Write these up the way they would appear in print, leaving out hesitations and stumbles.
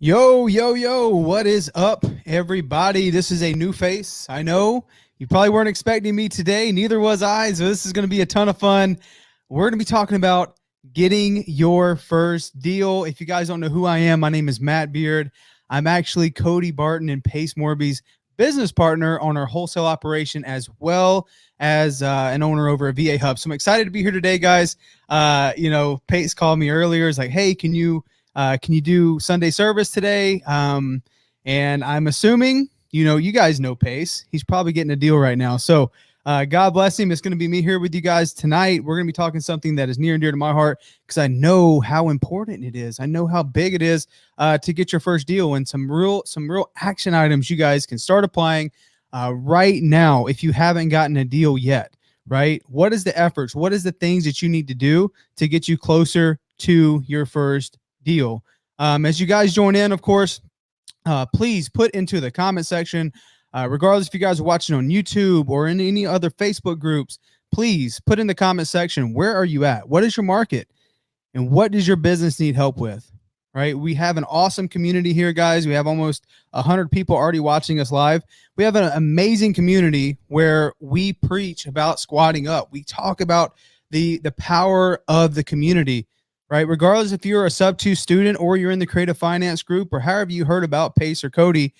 Yo, yo, yo, what is up, everybody? This is a new face. I know you probably weren't expecting me today. Neither was I. So this is going to be a ton of fun. We're going to be talking about getting your first deal. If you guys don't know who I am, my name is Matt Beard. I'm actually Cody Barton and Pace Morby's business partner on our wholesale operation, as well as an owner over at VA Hub. So I'm excited to be here today, guys. Pace called me earlier. It's like, hey, can you do Sunday service today? And I'm assuming, you guys know Pace. He's probably getting a deal right now. So God bless him. It's going to be me here with you guys tonight. We're going to be talking something that is near and dear to my heart because I know how important it is. I know how big it is to get your first deal, and some real action items you guys can start applying right now if you haven't gotten a deal yet, right? What is the efforts? What is the things that you need to do to get you closer to your first deal? As you guys join in, of course, please put into the comment section, regardless if you guys are watching on YouTube or in any other Facebook groups, please put in the comment section, where are you at? What is your market? And what does your business need help with? Right? We have an awesome community here, guys. We have almost 100 people already watching us live. We have an amazing community where we preach about squatting up. We talk about the power of the community. Right? Regardless if you're a sub-2 student or you're in the creative finance group or however you heard about Pace or Cody,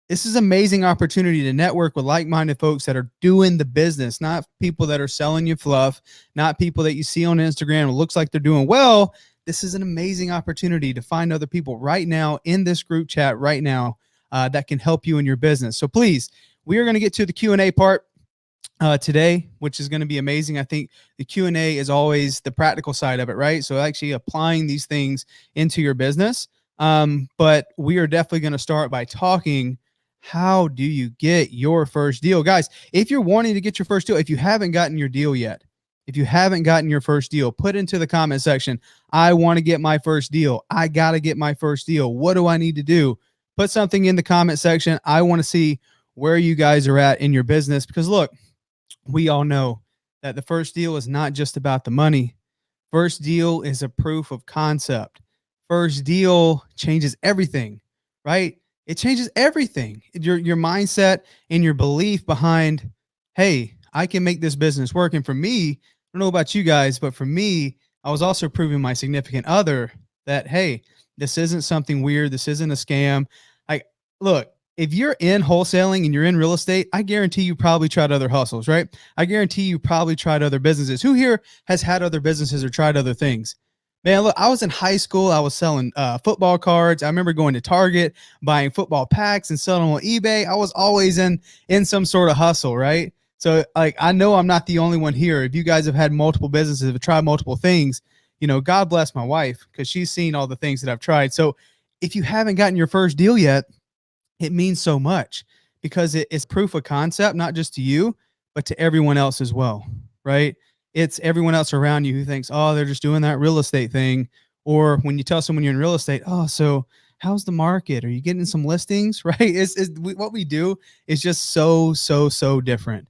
this is an amazing opportunity to network with like-minded folks that are doing the business, not people that are selling you fluff, not people that you see on Instagram. It looks like they're doing well. This is an amazing opportunity to find other people right now in this group chat right now that can help you in your business. So please, we are going to get to the Q&A part today, which is going to be amazing. I think the Q&A is always the practical side of it, right? So actually applying these things into your business. But we are definitely going to start by talking, how do you get your first deal? Guys, if you're wanting to get your first deal, if you haven't gotten your deal yet, if you haven't gotten your first deal, put into the comment section, I want to get my first deal. I got to get my first deal. What do I need to do? Put something in the comment section. I want to see where you guys are at in your business, because look, we all know that the first deal is not just about the money. First deal is a proof of concept. First deal changes everything, right? It changes everything. Your mindset and your belief behind, hey, I can make this business work. And for me, I don't know about you guys, but for me, I was also proving my significant other that, hey, this isn't something weird. This isn't a scam. Look, if you're in wholesaling and you're in real estate, I guarantee you probably tried other hustles, right? I guarantee you probably tried other businesses. Who here has had other businesses or tried other things? Man, look, I was in high school. I was selling football cards. I remember going to Target, buying football packs and selling them on eBay. I was always in some sort of hustle, right? So I know I'm not the only one here. If you guys have had multiple businesses, have tried multiple things, God bless my wife, because she's seen all the things that I've tried. So if you haven't gotten your first deal yet, it means so much, because it's proof of concept, not just to you, but to everyone else as well, right? It's everyone else around you who thinks, oh, they're just doing that real estate thing. Or when you tell someone you're in real estate, oh, so how's the market? Are you getting some listings, right? What we do is just so different,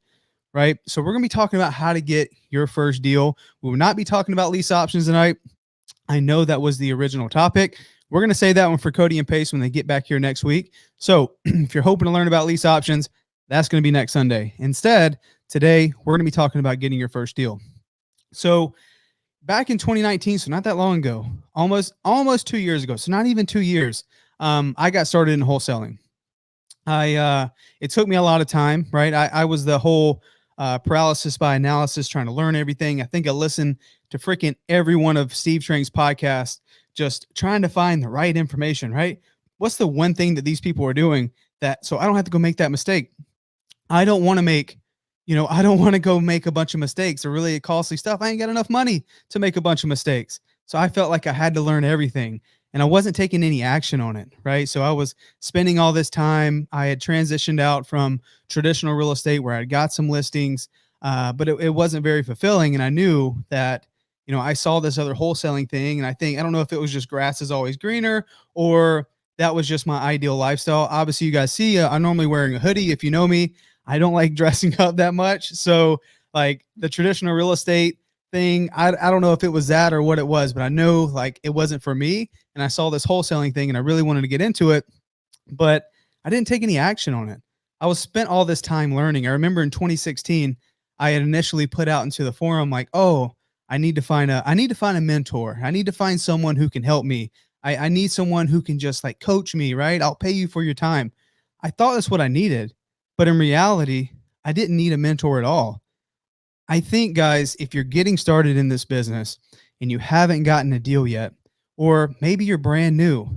right? So we're going to be talking about how to get your first deal. We will not be talking about lease options tonight. I know that was the original topic. We're going to say that one for Cody and Pace when they get back here next week. So if you're hoping to learn about lease options, that's going to be next Sunday. Instead, today, we're going to be talking about getting your first deal. So back in 2019, so not that long ago, almost 2 years ago, so not even 2 years, I got started in wholesaling. It took me a lot of time, right? I was the whole paralysis by analysis, trying to learn everything. I think I listened to freaking every one of Steve Trang's podcasts, just trying to find the right information, right? What's the one thing that these people are doing so I don't have to go make that mistake? I don't want to go make a bunch of mistakes or really costly stuff. I ain't got enough money to make a bunch of mistakes. So I felt like I had to learn everything, and I wasn't taking any action on it, right? So I was spending all this time. I had transitioned out from traditional real estate where I got some listings, but it wasn't very fulfilling. And I knew that, I saw this other wholesaling thing, and I don't know if it was just grass is always greener or that was just my ideal lifestyle. Obviously, you guys see, I'm normally wearing a hoodie. If you know me, I don't like dressing up that much. So like the traditional real estate thing. I don't know if it was that or what it was, but I know like it wasn't for me. And I saw this wholesaling thing and I really wanted to get into it, but I didn't take any action on it. I was spent all this time learning. I remember in 2016, I had initially put out into the forum like, oh, I need to find a mentor. I need to find someone who can help me. I need someone who can just like coach me, right? I'll pay you for your time. I thought that's what I needed, but in reality, I didn't need a mentor at all. I think, guys, if you're getting started in this business and you haven't gotten a deal yet, or maybe you're brand new,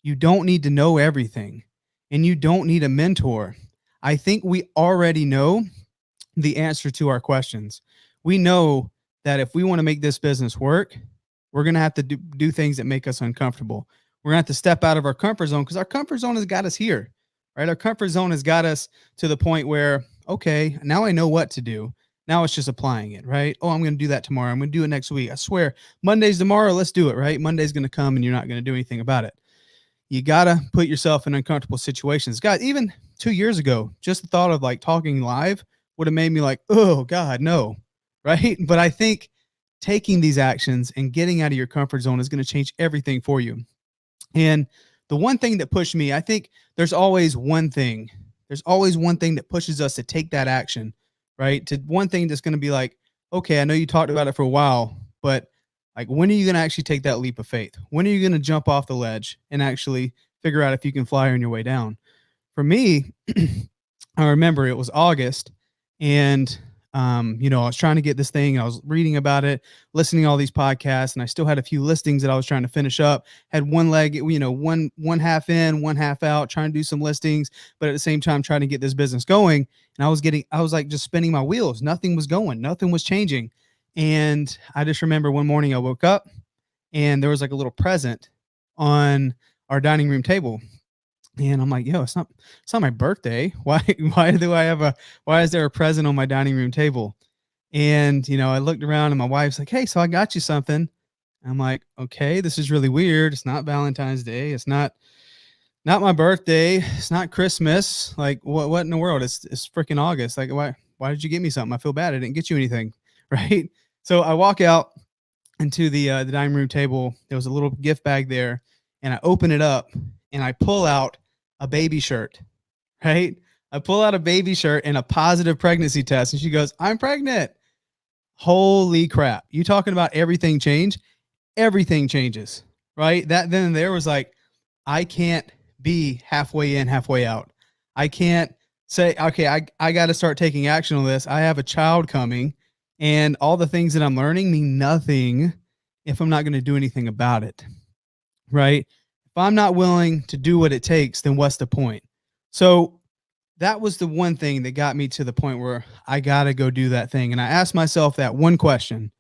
you don't need to know everything and you don't need a mentor. I think we already know the answer to our questions. We know that if we want to make this business work, we're going to have to do things that make us uncomfortable. We're going to have to step out of our comfort zone because our comfort zone has got us here, right? Our comfort zone has got us to the point where, okay, now I know what to do. Now it's just applying it, right? Oh, I'm going to do that tomorrow. I'm going to do it next week. I swear, Monday's tomorrow. Let's do it, right? Monday's going to come and you're not going to do anything about it. You got to put yourself in uncomfortable situations. Guys, even 2 years ago, just the thought of like talking live would have made me like, oh God, no, right? But I think taking these actions and getting out of your comfort zone is going to change everything for you. And the one thing that pushed me, I think there's always one thing. There's always one thing that pushes us to take that action, right? To one thing that's going to be like, okay, I know you talked about it for a while, but like, when are you going to actually take that leap of faith? When are you going to jump off the ledge and actually figure out if you can fly on your way down? For me, I remember it was August and, I was trying to get this thing. I was reading about it, listening to all these podcasts, and I still had a few listings that I was trying to finish up. Had one leg, one half in, one half out, trying to do some listings, but at the same time trying to get this business going. And I was like just spinning my wheels. Nothing was going, nothing was changing. And I just remember one morning I woke up and there was like a little present on our dining room table. And I'm like, yo, it's not my birthday. Why is there a present on my dining room table? And, I looked around and my wife's like, hey, so I got you something. I'm like, okay, this is really weird. It's not Valentine's Day. It's not my birthday. It's not Christmas. Like what in the world? It's freaking August. Like, why did you get me something? I feel bad. I didn't get you anything. Right. So I walk out into the dining room table. There was a little gift bag there and I open it up and I pull out a baby shirt, right? I pull out a baby shirt and a positive pregnancy test. And she goes, I'm pregnant. Holy crap. You talking about everything change? Everything changes, right? That then there was like, I can't be halfway in, halfway out. I can't say, okay, I got to start taking action on this. I have a child coming and all the things that I'm learning mean nothing if I'm not going to do anything about it, right? If I'm not willing to do what it takes, then what's the point? So that was the one thing that got me to the point where I got to go do that thing. And I asked myself that one question.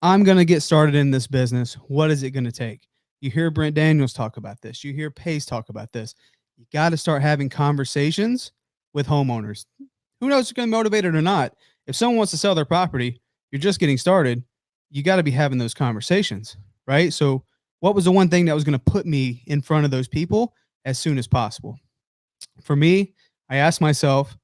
I'm going to get started in this business. What is it going to take? You hear Brent Daniels talk about this. You hear Pace talk about this. You got to start having conversations with homeowners. Who knows if you're going to be motivated or not? If someone wants to sell their property, you're just getting started. You got to be having those conversations, right? So what was the one thing that was going to put me in front of those people as soon as possible? For me, I asked myself,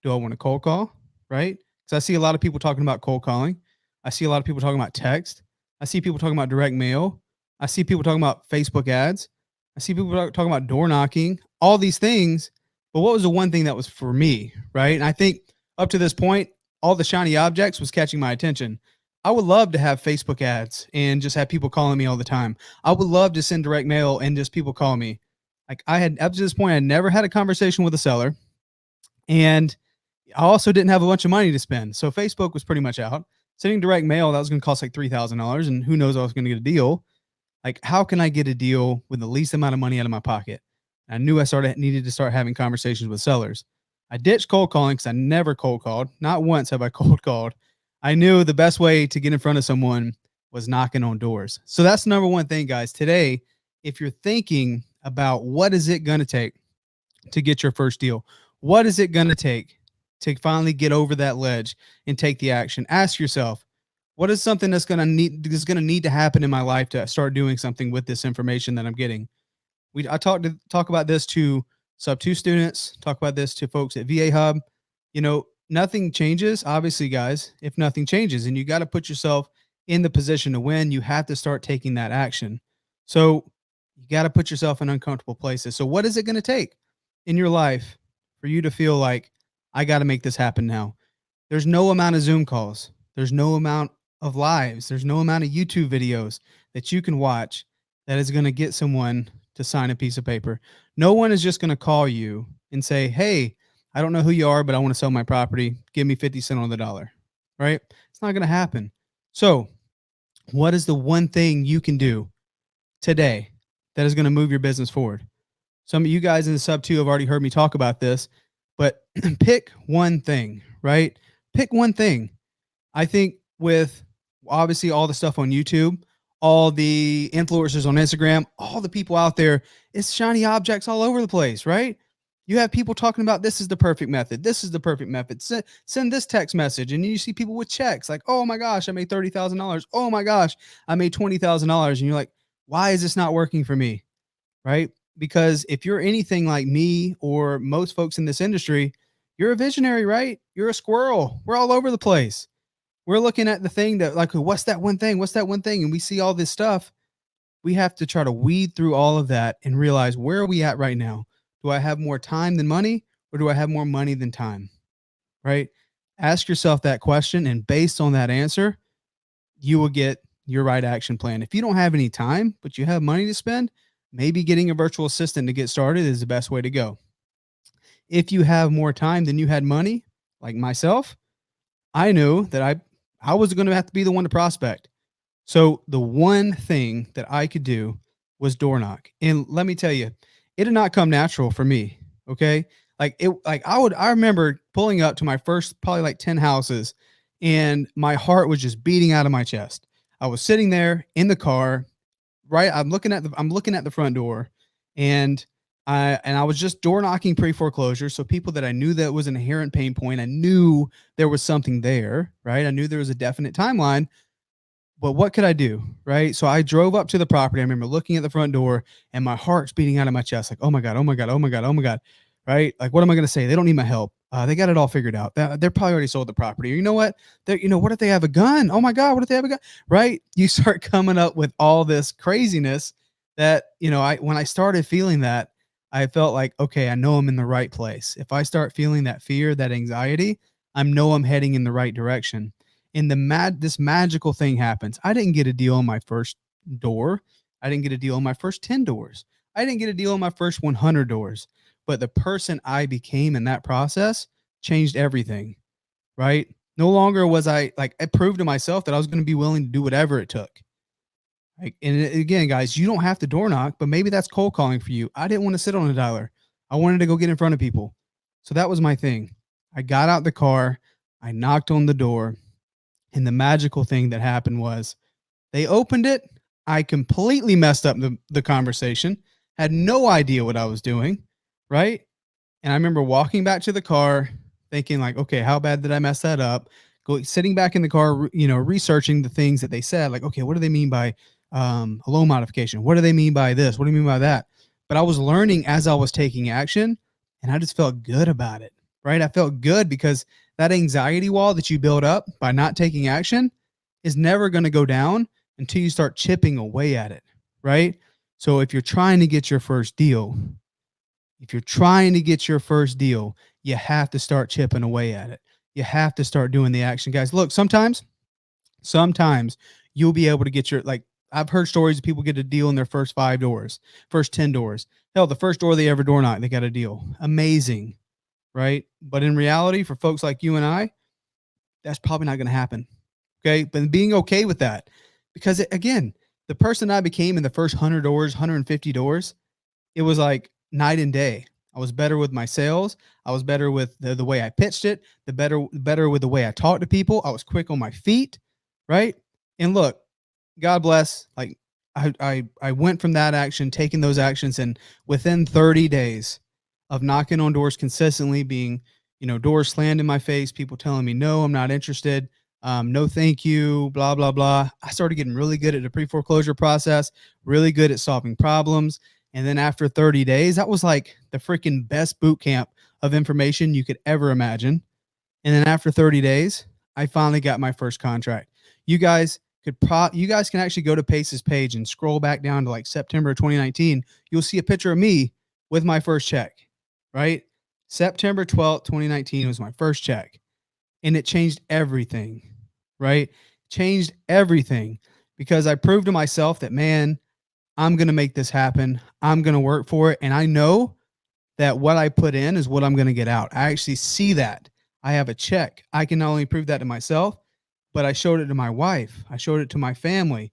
do I want to cold call, right? Because I see a lot of people talking about cold calling. I see a lot of people talking about text. I see people talking about direct mail. I see people talking about Facebook ads. I see people talking about door knocking, all these things. But what was the one thing that was for me, right? And I think up to this point, all the shiny objects was catching my attention. I would love to have Facebook ads and just have people calling me all the time. I would love to send direct mail and just people call me. Like I had up to this point, I never had a conversation with a seller. And I also didn't have a bunch of money to spend. So Facebook was pretty much out. Sending direct mail, that was going to cost like $3,000. And who knows, I was going to get a deal. Like, how can I get a deal with the least amount of money out of my pocket? I knew I needed to start having conversations with sellers. I ditched cold calling because I never cold called. Not once have I cold called. I knew the best way to get in front of someone was knocking on doors. So that's the number one thing, guys. Today, if you're thinking about what is it going to take to get your first deal, what is it going to take to finally get over that ledge and take the action? Ask yourself, what is something that's going to need to happen in my life to start doing something with this information that I'm getting? I talk about this to sub 2 students, talk about this to folks at VA Hub. Nothing changes, obviously, guys, if nothing changes, and you got to put yourself in the position to win, you have to start taking that action. So you got to put yourself in uncomfortable places. So what is it going to take in your life for you to feel like I got to make this happen now? There's no amount of Zoom calls. There's no amount of lives. There's no amount of YouTube videos that you can watch that is going to get someone to sign a piece of paper. No one is just going to call you and say, "Hey, I don't know who you are, but I want to sell my property. Give me 50 cents on the dollar." Right? It's not going to happen. So, what is the one thing you can do today that is going to move your business forward? Some of you guys in the sub 2 have already heard me talk about this, but pick one thing, right? Pick one thing. I think with obviously all the stuff on YouTube, all the influencers on Instagram, all the people out there, it's shiny objects all over the place, right? You have people talking about this is the perfect method. This is the perfect method. Send this text message, and you see people with checks like, "Oh my gosh, I made $30,000. Oh my gosh, I made $20,000." And you're like, "Why is this not working for me?" Right? Because if you're anything like me or most folks in this industry, you're a visionary, right? You're a squirrel. We're all over the place. We're looking at the thing that, like, what's that one thing? What's that one thing? And we see all this stuff. We have to try to weed through all of that and realize, where are we at right now? Do I have more time than money, or do I have more money than time? Right? Ask yourself that question. And based on that answer, you will get your right action plan. If you don't have any time, but you have money to spend, maybe getting a virtual assistant to get started is the best way to go. If you have more time than you had money, like myself, I knew that I was going to have to be the one to prospect. So the one thing that I could do was door knock. And let me tell you, it did not come natural for me. Okay. I remember pulling up to my first probably like 10 houses, and my heart was just beating out of my chest. I was sitting there in the car, right? I'm looking at the front door, and I was just door knocking pre-foreclosure. So people that I knew that was an inherent pain point, I knew there was something there, right? I knew there was a definite timeline, but what could I do? Right. So I drove up to the property. I remember looking at the front door, and my heart's beating out of my chest. Like, oh my God, oh my God, oh my God, oh my God. Right. Like, what am I going to say? They don't need my help. They got it all figured out. They're probably already sold the property. Or you know what? What if they have a gun? Oh my God, what if they have a gun? Right. You start coming up with all this craziness that, when I started feeling that, I felt like, okay, I know I'm in the right place. If I start feeling that fear, that anxiety, I know I'm heading in the right direction. And this magical thing happens. I didn't get a deal on my first door. I didn't get a deal on my first 10 doors. I didn't get a deal on my first 100 doors. But the person I became in that process changed everything, right? No longer was I proved to myself that I was going to be willing to do whatever it took. Like, and again, guys, you don't have to door knock, but maybe that's cold calling for you. I didn't want to sit on a dialer. I wanted to go get in front of people. So that was my thing. I got out the car, I knocked on the door, and the magical thing that happened was they opened it. I completely messed up the conversation, had no idea what I was doing, right? And I remember walking back to the car thinking like, okay, how bad did I mess that up? Sitting back in the car, researching the things that they said, like, okay, what do they mean by a loan modification? What do they mean by this? What do you mean by that? But I was learning as I was taking action, and I just felt good about it, right? I felt good because that anxiety wall that you build up by not taking action is never going to go down until you start chipping away at it, right? So if you're trying to get your first deal, you have to start chipping away at it. You have to start doing the action, guys. Look, sometimes you'll be able to get I've heard stories of people get a deal in their first 5 doors, first 10 doors. Hell, the first door they ever door knocked, they got a deal. Amazing, right? But in reality, for folks like you and I, that's probably not going to happen. Okay. But being okay with that, because again, the person I became in the first 100 doors, 150 doors, it was like night and day. I was better with my sales. I was better with the way I pitched it, better with the way I talked to people. I was quick on my feet. Right. And look, God bless. Like I went from that action, taking those actions, and within 30 days of knocking on doors consistently, being, doors slammed in my face, people telling me, no, I'm not interested. No, thank you, blah, blah, blah. I started getting really good at the pre-foreclosure process, really good at solving problems. And then after 30 days, that was like the freaking best boot camp of information you could ever imagine. And then after 30 days, I finally got my first contract. You guys, you guys can actually go to Pace's page and scroll back down to like September 2019. You'll see a picture of me with my first check, right? September 12th, 2019 was my first check, and it changed everything, right? Changed everything because I proved to myself that, man, I'm going to make this happen. I'm going to work for it. And I know that what I put in is what I'm going to get out. I actually see that. I have a check. I can not only prove that to myself, but I showed it to my wife. I showed it to my family.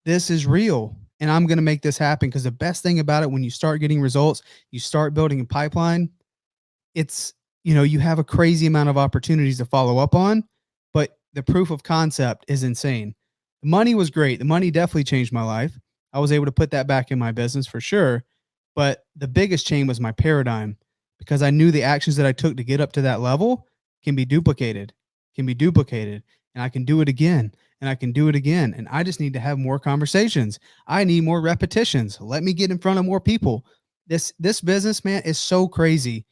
This is real, and I'm going to make this happen, because the best thing about it, when you start getting results, you start building a pipeline, it's, you have a crazy amount of opportunities to follow up on, but the proof of concept is insane. The money was great. The money definitely changed my life. I was able to put that back in my business for sure. But the biggest change was my paradigm, because I knew the actions that I took to get up to that level can be duplicated, and I can do it again, and I can do it again. And I just need to have more conversations. I need more repetitions. Let me get in front of more people. This business, man, is so crazy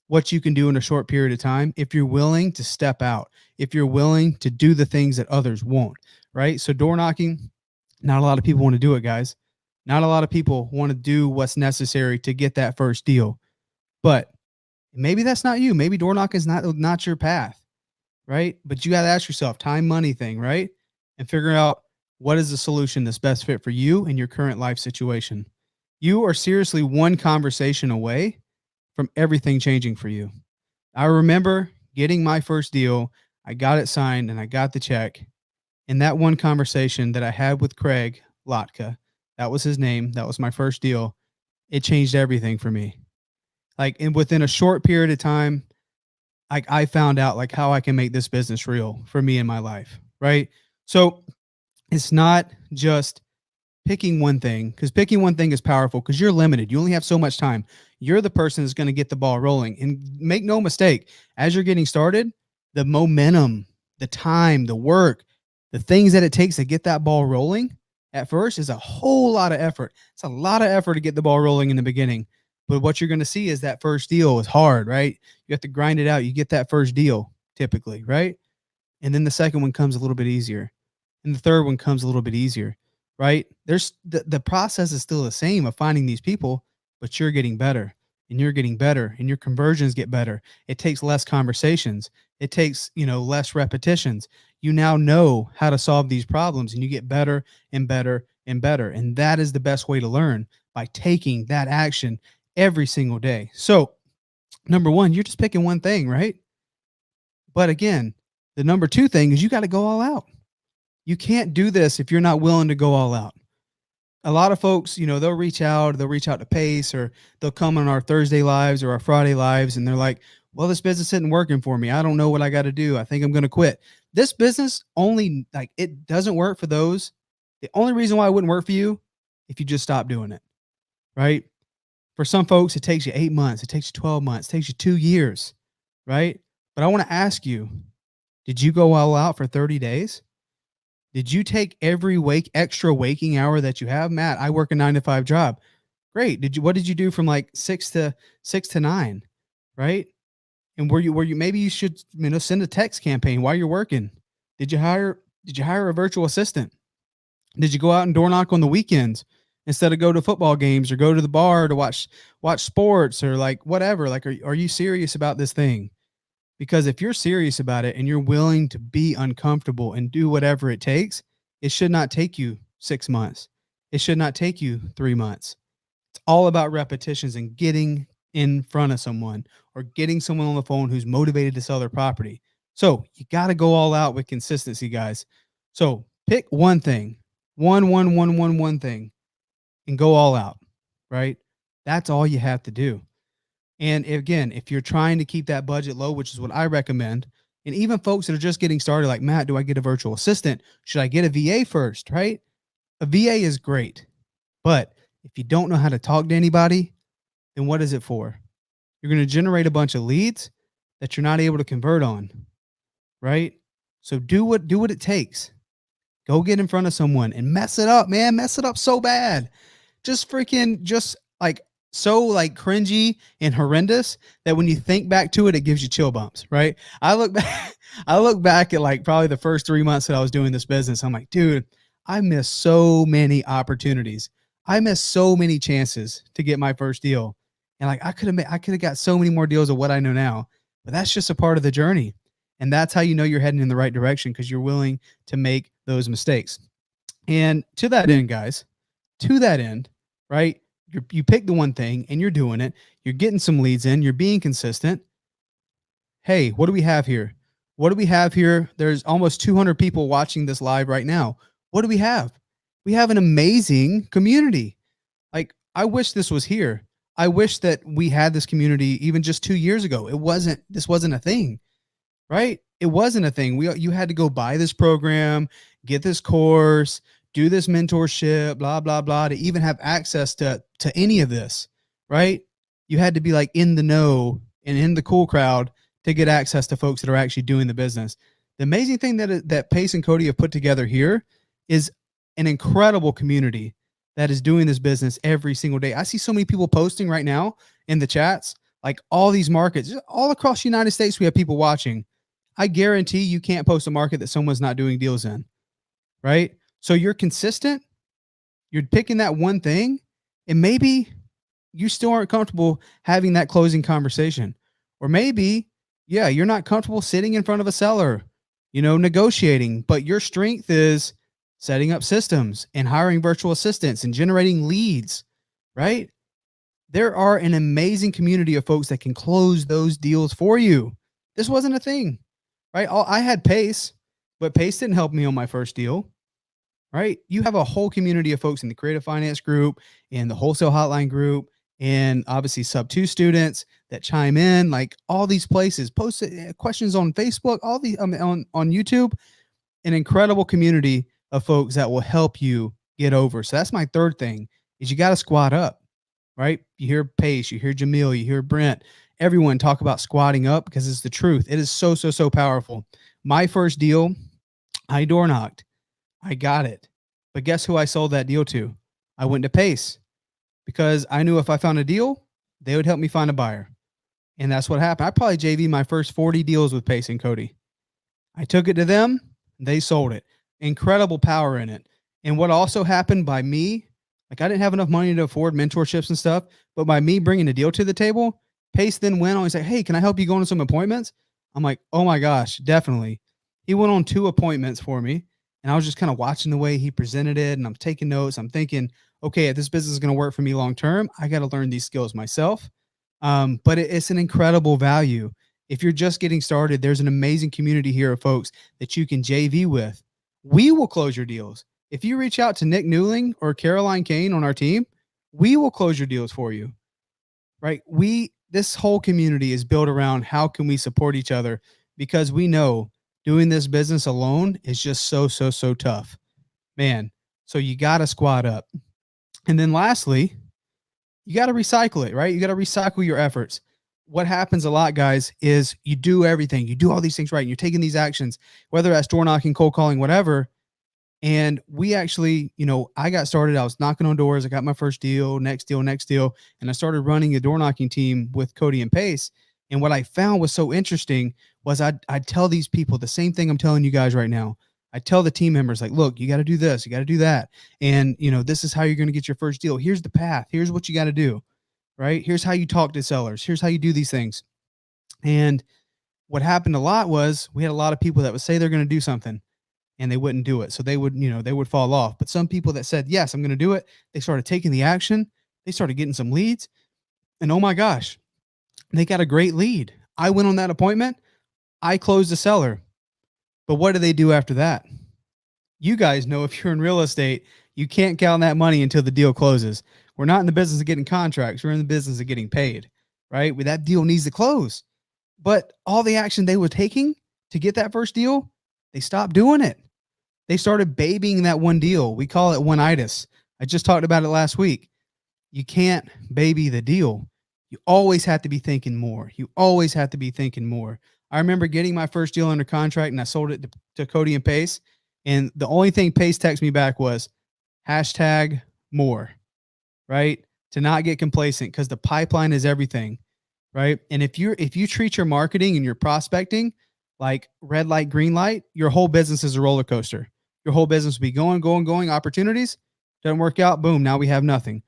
what you can do in a short period of time if you're willing to step out, if you're willing to do the things that others won't, right? So door knocking, not a lot of people want to do it, guys. Not a lot of people want to do what's necessary to get that first deal. But maybe that's not you. Maybe door knocking is not your path, right? But you got to ask yourself, time, money thing, right? And figure out what is the solution that's best fit for you and your current life situation. You are seriously one conversation away from everything changing for you. I remember getting my first deal. I got it signed and I got the check. And that one conversation that I had with Craig Lotka, that was his name. That was my first deal. It changed everything for me. Like, and within a short period of time, I found out like how I can make this business real for me in my life. Right. So it's not just picking one thing, because picking one thing is powerful because you're limited. You only have so much time. You're the person that's going to get the ball rolling. And make no mistake, as you're getting started, the momentum, the time, the work, the things that it takes to get that ball rolling at first is a whole lot of effort. It's a lot of effort to get the ball rolling in the beginning. But what you're going to see is that first deal is hard, right? You have to grind it out. You get that first deal typically, right? And then the second one comes a little bit easier. And the third one comes a little bit easier, right? There's the process is still the same of finding these people, but you're getting better and you're getting better and your conversions get better. It takes less conversations. It takes, less repetitions. You now know how to solve these problems and you get better and better and better. And that is the best way to learn, by taking that action every single day. So number one, you're just picking one thing, right? But again, the number two thing is you got to go all out. You can't do this if you're not willing to go all out. A lot of folks, they'll reach out to Pace, or they'll come on our Thursday lives or our Friday lives, and they're like, well, this business isn't working for me. I don't know what I got to do. I think I'm going to quit. This business it doesn't work for those. The only reason why it wouldn't work for you, if you just stop doing it, right? For some folks, it takes you 8 months. It takes you 12 months. It takes you 2 years, right? But I want to ask you, did you go all out for 30 days? Did you take every extra waking hour that you have? Matt, I work a 9-to-5 job. Great. What did you do from like 6 to 9, right? And were you maybe you should send a text campaign while you're working? Did you hire a virtual assistant? Did you go out and door knock on the weekends instead of go to football games or go to the bar to watch sports or like whatever? Like, are you serious about this thing? Because if you're serious about it and you're willing to be uncomfortable and do whatever it takes, it should not take you 6 months. It should not take you 3 months. It's all about repetitions and getting in front of someone or getting someone on the phone who's motivated to sell their property. So you got to go all out with consistency, guys. So pick one thing, one thing, and go all out, right? That's all you have to do. And again, if you're trying to keep that budget low, which is what I recommend, and even folks that are just getting started, like, Matt, do I get a virtual assistant? Should I get a VA first, right? A VA is great. But if you don't know how to talk to anybody, then what is it for? You're going to generate a bunch of leads that you're not able to convert on, right? So do what it takes. Go get in front of someone and mess it up, man. Mess it up so bad. Just so like cringy and horrendous that when you think back to it, it gives you chill bumps, right? I look back, I look back at like probably the first 3 months that I was doing this business. I'm like, dude, I missed so many opportunities. I missed so many chances to get my first deal. And like I could have got so many more deals of what I know now. But that's just a part of the journey. And that's how you know you're heading in the right direction, because you're willing to make those mistakes. And to that end, guys, to that end, right? You pick the one thing and you're doing it. You're getting some leads in. You're being consistent. Hey, what do we have here? What do we have here? There's almost 200 people watching this live right now. What do we have? We have an amazing community. Like, I wish this was here. I wish that we had this community even just 2 years ago. This wasn't a thing, right? It wasn't a thing. You had to go buy this program, get this course, do this mentorship, blah, blah, blah, to even have access to any of this, right? You had to be like in the know and in the cool crowd to get access to folks that are actually doing the business. The amazing thing that Pace and Cody have put together here is an incredible community that is doing this business every single day. I see so many people posting right now in the chats, like all these markets, all across the United States, we have people watching. I guarantee you can't post a market that someone's not doing deals in, right? So you're consistent, you're picking that one thing, and maybe you still aren't comfortable having that closing conversation. Or maybe, yeah, you're not comfortable sitting in front of a seller, negotiating, but your strength is setting up systems and hiring virtual assistants and generating leads, right? There are an amazing community of folks that can close those deals for you. This wasn't a thing, right? I had Pace, but Pace didn't help me on my first deal, right? You have a whole community of folks in the creative finance group, in the wholesale hotline group, and obviously sub 2 students that chime in, like all these places, post questions on Facebook, all the on YouTube, an incredible community of folks that will help you get over. So that's my third thing, is you got to squat up, right? You hear Pace, you hear Jamil, you hear Brent, everyone talk about squatting up, because it's the truth. It is so, so, so powerful. My first deal, I door knocked. I got it. But guess who I sold that deal to? I went to Pace, because I knew if I found a deal, they would help me find a buyer. And that's what happened. I probably JV my first 40 deals with Pace and Cody. I took it to them. They sold it. Incredible power in it. And what also happened by me, like I didn't have enough money to afford mentorships and stuff, but by me bringing a deal to the table, Pace then went on and said, hey, can I help you go on some appointments? I'm like, oh my gosh, definitely. He went on 2 appointments for me. And I was just kind of watching the way he presented it. And I'm taking notes. I'm thinking, okay, if this business is going to work for me long term, I got to learn these skills myself. But it's an incredible value. If you're just getting started, there's an amazing community here of folks that you can JV with. We will close your deals. If you reach out to Nick Newling or Caroline Kane on our team, we will close your deals for you, right? This whole community is built around how can we support each other, because we know doing this business alone is just so, so, so tough, man. So you got to squat up. And then lastly, you got to recycle it, right? You got to recycle your efforts. What happens a lot, guys, is you do everything. You do all these things right. And you're taking these actions, whether that's door knocking, cold calling, whatever. And we actually, I got started. I was knocking on doors. I got my first deal, next deal. And I started running a door knocking team with Cody and Pace. And what I found was so interesting was I'd tell these people the same thing I'm telling you guys right now. I tell the team members, like, look, you got to do this, you got to do that. And, this is how you're going to get your first deal. Here's the path. Here's what you got to do, right? Here's how you talk to sellers. Here's how you do these things. And what happened a lot was we had a lot of people that would say they're going to do something and they wouldn't do it. So they would fall off. But some people that said, yes, I'm going to do it, they started taking the action. They started getting some leads. And oh my gosh, they got a great lead. I went on that appointment. I closed the seller. But what do they do after that? You guys know, if you're in real estate, you can't count that money until the deal closes. We're not in the business of getting contracts. We're in the business of getting paid, right? That deal needs to close. But all the action they were taking to get that first deal, they stopped doing it. They started babying that one deal. We call it one-itis. I just talked about it last week. You can't baby the deal. You always have to be thinking more. You always have to be thinking more. I remember getting my first deal under contract and I sold it to Cody and Pace. And the only thing Pace texted me back was #more, right? to not get complacent, because the pipeline is everything, right? And if you treat your marketing and your prospecting like red light, green light, your whole business is a roller coaster. Your whole business will be going, opportunities, doesn't work out, boom, now we have nothing.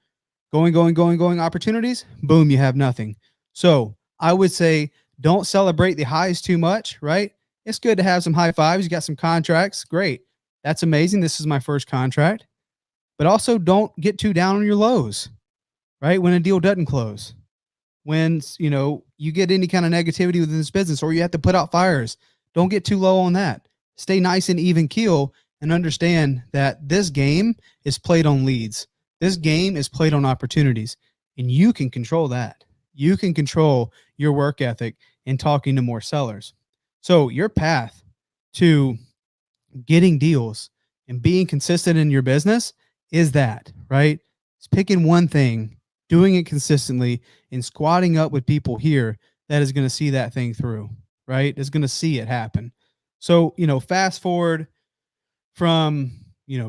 Going, opportunities, boom, you have nothing. So I would say don't celebrate the highs too much, right? It's good to have some high fives. You got some contracts, great. That's amazing. This is my first contract. But also don't get too down on your lows, right? When a deal doesn't close, when you get any kind of negativity within this business, or you have to put out fires, don't get too low on that. Stay nice and even keel, and understand that this game is played on leads. This game is played on opportunities, and you can control that. You can control your work ethic and talking to more sellers. So your path to getting deals and being consistent in your business is that, right? It's picking one thing, doing it consistently, and squatting up with people here that is going to see that thing through, right? Is going to see it happen. So, fast forward from,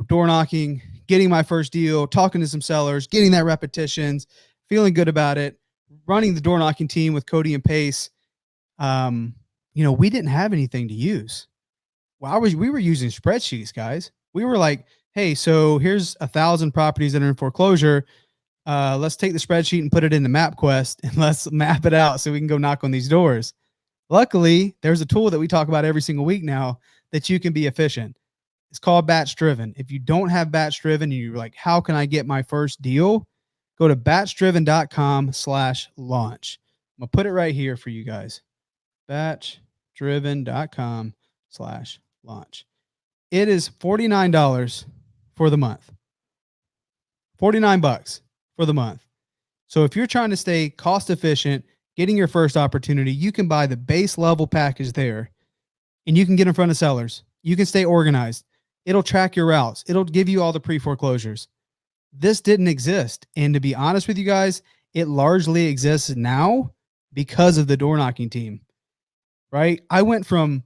door knocking, getting my first deal, talking to some sellers, getting that repetitions, feeling good about it, running the door knocking team with Cody and Pace. We didn't have anything to use. Well, we were using spreadsheets, guys. We were like, hey, so here's 1,000 properties that are in foreclosure. Let's take the spreadsheet and put it into MapQuest, and let's map it out so we can go knock on these doors. Luckily, there's a tool that we talk about every single week now that you can be efficient. It's called Batch Driven. If you don't have Batch Driven and you're like, how can I get my first deal? Go to batchdriven.com/launch. I'm going to put it right here for you guys. batchdriven.com/launch. It is $49 for the month. $49 for the month. So if you're trying to stay cost efficient, getting your first opportunity, you can buy the base level package there, and you can get in front of sellers. You can stay organized. It'll track your routes. It'll give you all the pre-foreclosures. This didn't exist. And to be honest with you guys, it largely exists now because of the door knocking team, right? I went from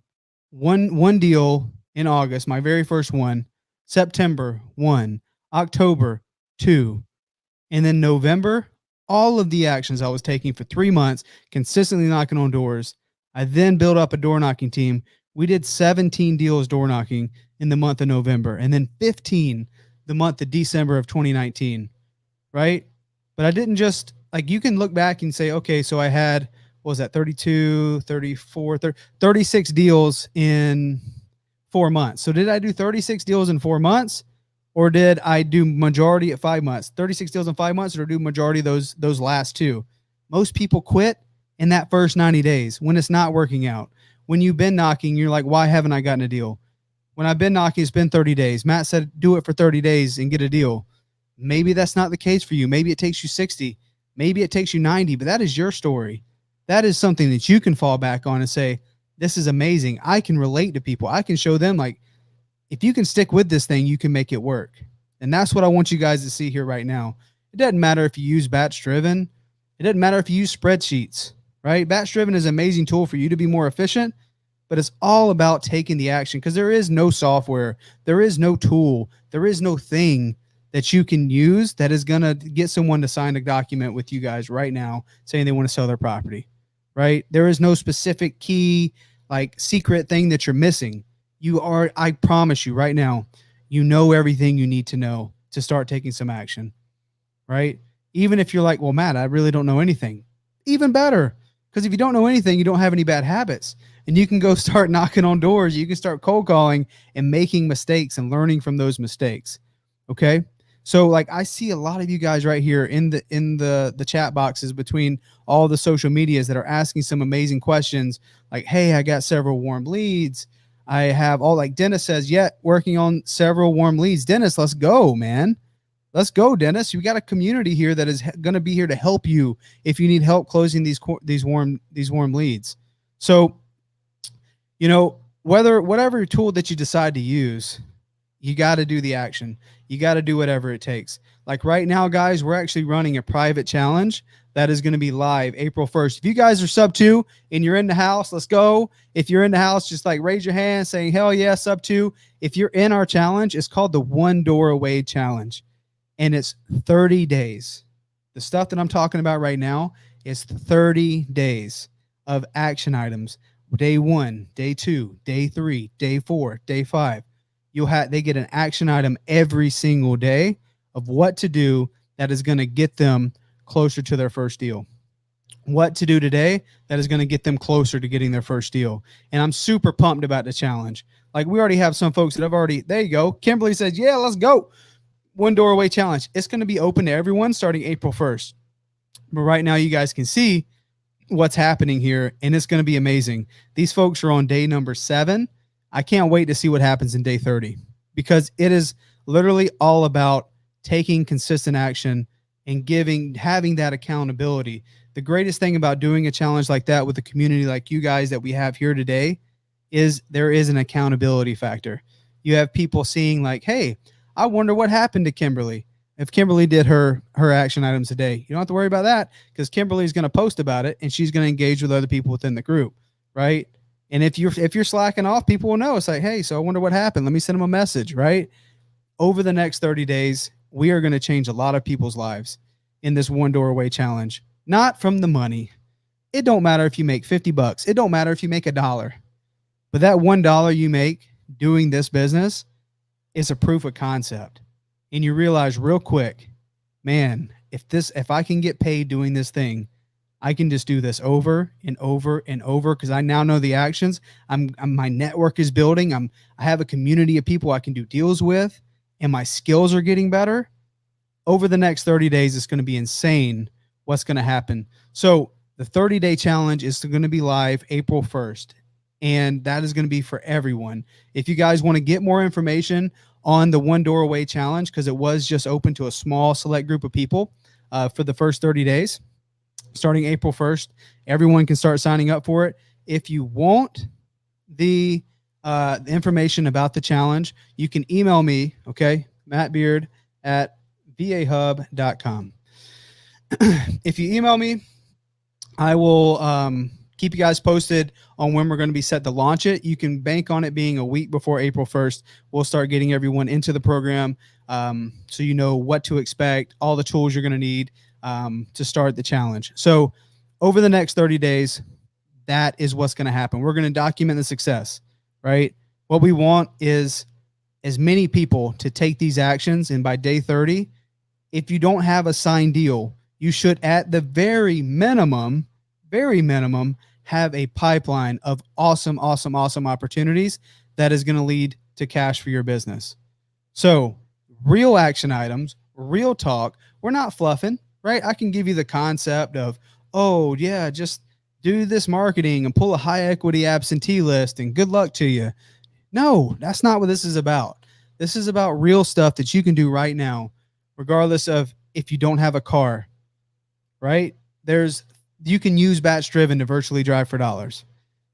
one deal in August, my very first one, September 1, October 2, and then November, all of the actions I was taking for 3 months, consistently knocking on doors. I then built up a door knocking team. We did 17 deals door knocking in the month of November, and then 15 the month of December of 2019, right? But I didn't just, you can look back and say, okay, so I had, what was that, 32, 34, 36 deals in 4 months. So did I do 36 deals in 4 months, or did I do majority at 5 months? 36 deals in 5 months, or do majority of those last two? Most people quit in that first 90 days when it's not working out. When you've been knocking, you're like, why haven't I gotten a deal? When I've been knocking, it's been 30 days. Matt said, do it for 30 days and get a deal. Maybe that's not the case for you. Maybe it takes you 60. Maybe it takes you 90, but that is your story. That is something that you can fall back on and say, this is amazing. I can relate to people. I can show them, if you can stick with this thing, you can make it work. And that's what I want you guys to see here right now. It doesn't matter if you use Batch Driven. It doesn't matter if you use spreadsheets, right? Batch Driven is an amazing tool for you to be more efficient, but it's all about taking the action, because there is no software, there is no tool, there is no thing that you can use that is going to get someone to sign a document with you guys right now saying they want to sell their property, right? There is no specific key, secret thing that you're missing. I promise you right now, you know everything you need to know to start taking some action, right? Even if you're like, well, Matt, I really don't know anything. Even better, because if you don't know anything, you don't have any bad habits. And you can go start knocking on doors. You can start cold calling and making mistakes and learning from those mistakes. Okay. So I see a lot of you guys right here in the chat boxes between all the social medias that are asking some amazing questions. Hey, I got several warm leads. I have Dennis says, working on several warm leads. Dennis, let's go, man. Let's go, Dennis. You got a community here that is going to be here to help you if you need help closing these warm leads. So, whatever tool that you decide to use, you got to do the action. You got to do whatever it takes. Right now, guys, we're actually running a private challenge that is going to be live April 1st. If you guys are sub 2 and you're in the house, let's go. If you're in the house, just raise your hand saying, hell yeah, sub 2. If you're in our challenge, it's called the One Door Away Challenge. And it's 30 days. The stuff that I'm talking about right now is 30 days of action items. Day 1, day 2, day 3, day 4, day 5. They get an action item every single day of what to do that is going to get them closer to their first deal. What to do today that is going to get them closer to getting their first deal. And I'm super pumped about the challenge. Like, we already have some folks that have already, there you go. Kimberly says, yeah, let's go. One doorway challenge. It's going to be open to everyone starting April 1st. But right now you guys can see what's happening here, and it's going to be amazing. These folks are on day number 7. I can't wait to see what happens in day 30, because it is literally all about taking consistent action and having that accountability. The greatest thing about doing a challenge like that with a community like you guys that we have here today is there is an accountability factor. You have people seeing like, hey, I wonder what happened to Kimberly. If Kimberly did her action items a day, you don't have to worry about that, because Kimberly's going to post about it and she's going to engage with other people within the group, right? And if you're slacking off, people will know. It's like, hey, so I wonder what happened. Let me send them a message, right? Over the next 30 days, we are going to change a lot of people's lives in this one doorway challenge. Not from the money. It don't matter if you make $50. It don't matter if you make $1. But that $1 you make doing this business is a proof of concept. And you realize real quick, man, if I can get paid doing this thing, I can just do this over and over and over, because I now know the actions. My network is building. I have a community of people I can do deals with, and my skills are getting better. Over the next 30 days, it's going to be insane what's going to happen. So the 30-day challenge is going to be live April 1st. And that is going to be for everyone. If you guys want to get more information on the one doorway challenge, because it was just open to a small select group of people for the first 30 days, starting April 1st, everyone can start signing up for it. If you want the information about the challenge, you can email me, okay, mattbeard@vahub.com. If you email me, I will keep you guys posted on when we're going to be set to launch it. You can bank on it being a week before April 1st. We'll start getting everyone into the program, so you know what to expect, all the tools you're going to need to start the challenge. So over the next 30 days, that is what's going to happen. We're going to document the success, right? What we want is as many people to take these actions, and by day 30, if you don't have a signed deal, you should, at the very minimum, have a pipeline of awesome opportunities that is going to lead to cash for your business. So real action items, real talk. We're not fluffing, right? I can give you the concept of, oh yeah, just do this marketing and pull a high equity absentee list and good luck to you. No, that's not what this is about. This is about real stuff that you can do right now, regardless of if you don't have a car, right? You can use Batch Driven to virtually drive for dollars.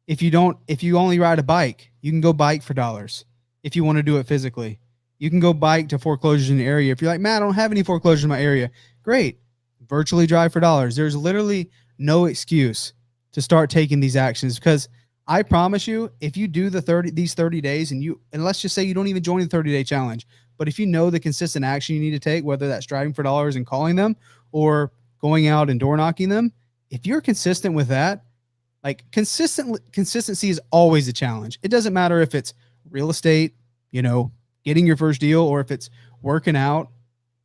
If you only ride a bike, you can go bike for dollars. If you want to do it physically, you can go bike to foreclosures in the area. If you're like, man, I don't have any foreclosures in my area, great. Virtually drive for dollars. There's literally no excuse to start taking these actions, because I promise you, if you do these 30 days and let's just say you don't even join the 30-day challenge, but if you know the consistent action you need to take, whether that's driving for dollars and calling them or going out and door knocking them, if you're consistent with that, like consistency is always a challenge. It doesn't matter if it's real estate, getting your first deal, or if it's working out,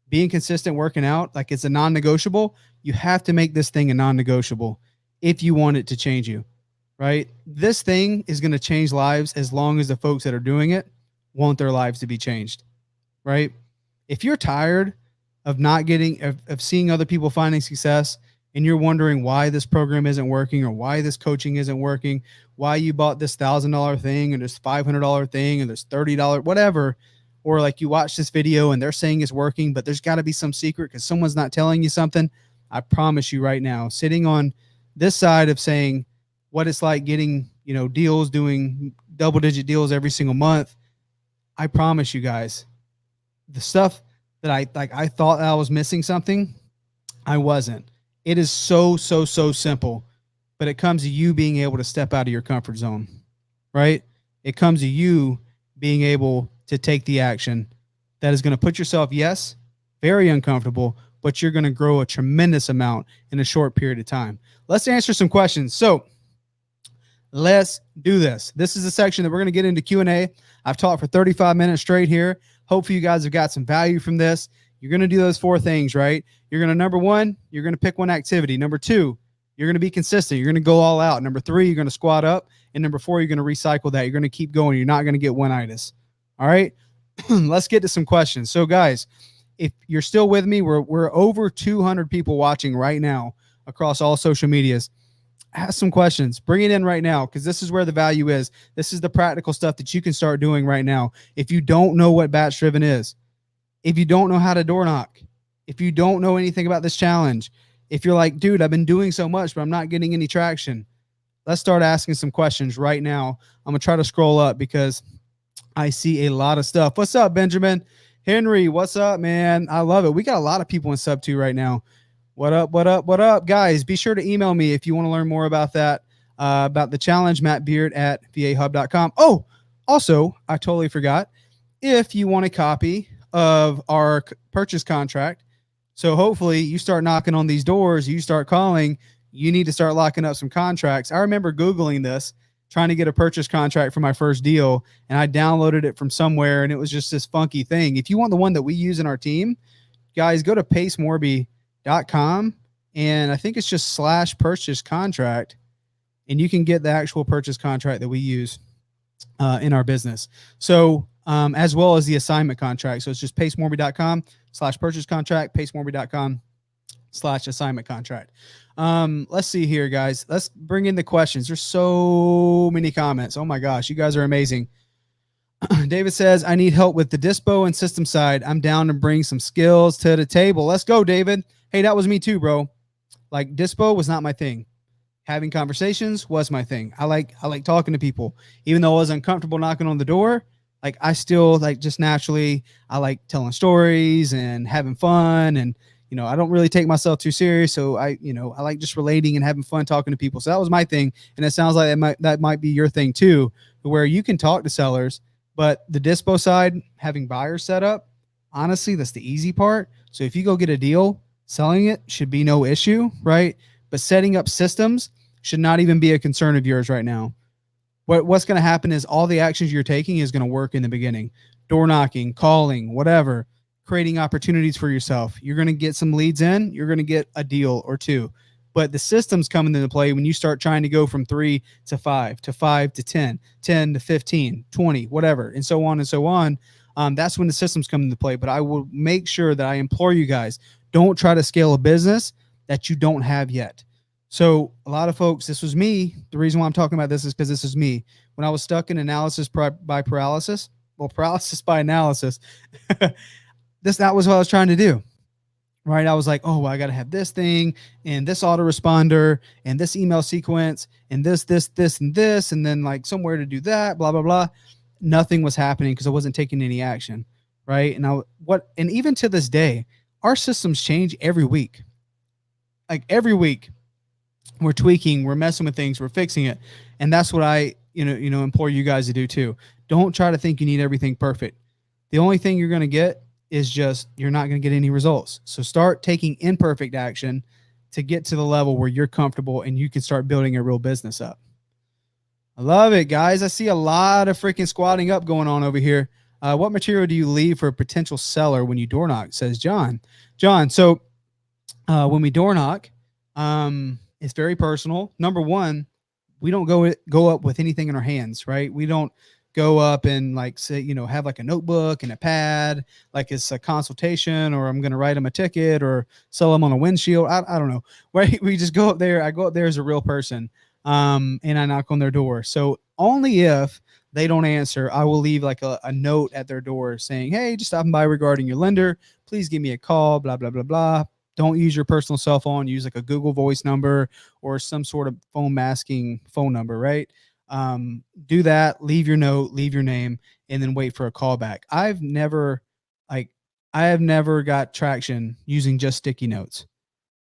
being consistent, working out, like it's a non-negotiable. You have to make this thing a non-negotiable if you want it to change you, right? This thing is going to change lives as long as the folks that are doing it want their lives to be changed, right? If you're tired of of seeing other people finding success, and you're wondering why this program isn't working, or why this coaching isn't working, why you bought this $1,000 thing and this $500 thing and this $30, whatever, or like you watch this video and they're saying it's working, but there's got to be some secret because someone's not telling you something. I promise you right now, sitting on this side of saying what it's like getting, deals, doing double-digit deals every single month, I promise you guys, the stuff that I thought I was missing something, I wasn't. It is so simple, but it comes to you being able to step out of your comfort zone, right? It comes to you being able to take the action that is going to put yourself, yes, very uncomfortable, but you're going to grow a tremendous amount in a short period of time. Let's answer some questions. So let's do this. This is the section that we're going to get into Q&A. I've talked for 35 minutes straight here. Hopefully you guys have got some value from this. You're going to do those 4 things, right? You're going to, number 1, you're going to pick one activity. Number 2, you're going to be consistent. You're going to go all out. Number 3, you're going to squat up. And number 4, you're going to recycle that. You're going to keep going. You're not going to get one-itis. All right. Let's get to some questions. So guys, if you're still with me, we're over 200 people watching right now across all social medias. Ask some questions. Bring it in right now, because this is where the value is. This is the practical stuff that you can start doing right now. If you don't know what batch driven is, if you don't know how to door knock, if you don't know anything about this challenge, if you're like, dude, I've been doing so much, but I'm not getting any traction, let's start asking some questions right now. I'm going to try to scroll up because I see a lot of stuff. What's up, Benjamin? Henry, what's up, man? I love it. We got a lot of people in sub 2 right now. What up, what up, what up, guys? Be sure to email me if you want to learn more about that, about the challenge, mattbeard@vahub.com. Oh, also, I totally forgot. If you want a copy of our purchase contract, so hopefully you start knocking on these doors, you start calling, you need to start locking up some contracts. I remember Googling this, trying to get a purchase contract for my first deal, and I downloaded it from somewhere, and it was just this funky thing. If you want the one that we use in our team, guys, go to pacemorby.com, and I think it's just /purchase contract, and you can get the actual purchase contract that we use in our business. So as well as the assignment contract. So it's just pacemorby.com/purchase contract, pacemorby.com/assignment contract. Let's see here, guys. Let's bring in the questions. There's so many comments. Oh my gosh, you guys are amazing. David says, I need help with the dispo and system side. I'm down to bring some skills to the table. Let's go, David. Hey, that was me too, bro. Like, dispo was not my thing. Having conversations was my thing. I like talking to people. Even though I was uncomfortable knocking on the door, like, I still, like, just naturally, I like telling stories and having fun, and I don't really take myself too serious. So I like just relating and having fun talking to people. So that was my thing. And it sounds like that might be your thing too, where you can talk to sellers, but the dispo side, having buyers set up, honestly, that's the easy part. So if you go get a deal, selling it should be no issue, right? But setting up systems should not even be a concern of yours right now. What's going to happen is all the actions you're taking is going to work in the beginning. Door knocking, calling, whatever, creating opportunities for yourself. You're going to get some leads in. You're going to get a deal or two. But the systems come into play when you start trying to go from 3 to 5 to 5 to 10, 10 to 15, 20, whatever, and so on and so on. That's when the systems come into play. But I will make sure that I implore you guys, don't try to scale a business that you don't have yet. So a lot of folks, this was me. The reason why I'm talking about this is because this is me. When I was stuck in paralysis by analysis, that was what I was trying to do. Right. I was like, oh, well, I got to have this thing and this autoresponder and this email sequence and this, and this, and then like somewhere to do that, blah, blah, blah. Nothing was happening because I wasn't taking any action. Right. And and even to this day, our systems change every week. Like every week we're tweaking, we're messing with things, we're fixing it. And that's what I, implore you guys to do too. Don't try to think you need everything perfect. The only thing you're going to get is just, you're not going to get any results. So start taking imperfect action to get to the level where you're comfortable and you can start building a real business up. I love it, guys. I see a lot of freaking squatting up going on over here. What material do you leave for a potential seller when you door knock? Says John. So when we door knock, it's very personal. Number one, we don't go up with anything in our hands, right? We don't go up and like say, have like a notebook and a pad, like it's a consultation, or I'm going to write them a ticket or sell them on a windshield. I don't know. Right? We just go up there. I go up there as a real person, and I knock on their door. So only if they don't answer, I will leave like a note at their door saying, hey, just stopping by regarding your lender. Please give me a call, blah, blah, blah, blah. Don't use your personal cell phone. Use like a Google Voice number or some sort of phone masking phone number, right? Do that, leave your note, leave your name, and then wait for a call back. I have never got traction using just sticky notes,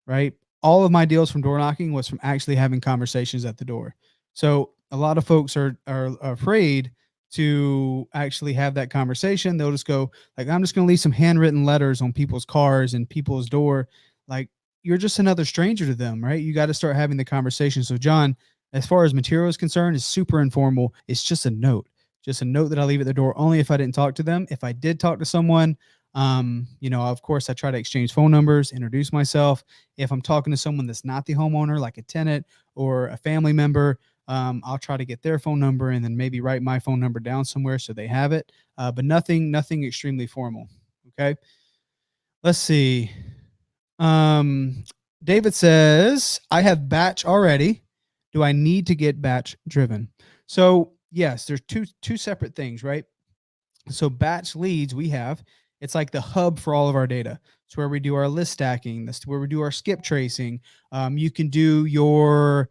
right? All of my deals from door knocking was from actually having conversations at the door. So a lot of folks are afraid to actually have that conversation. They'll just go like, I'm just going to leave some handwritten letters on people's cars and people's door. Like, you're just another stranger to them, right? You got to start having the conversation. So John, as far as material is concerned, is super informal. It's just a note that I leave at the door only if I didn't talk to them. If I did talk to someone, of course I try to exchange phone numbers, introduce myself. If I'm talking to someone that's not the homeowner, like a tenant or a family member, I'll try to get their phone number and then maybe write my phone number down somewhere so they have it. But nothing extremely formal. Okay. Let's see. David says, I have batch already. Do I need to get batch driven? So yes, there's two separate things, right? So batch leads it's like the hub for all of our data. It's where we do our list stacking. That's where we do our skip tracing. You can do your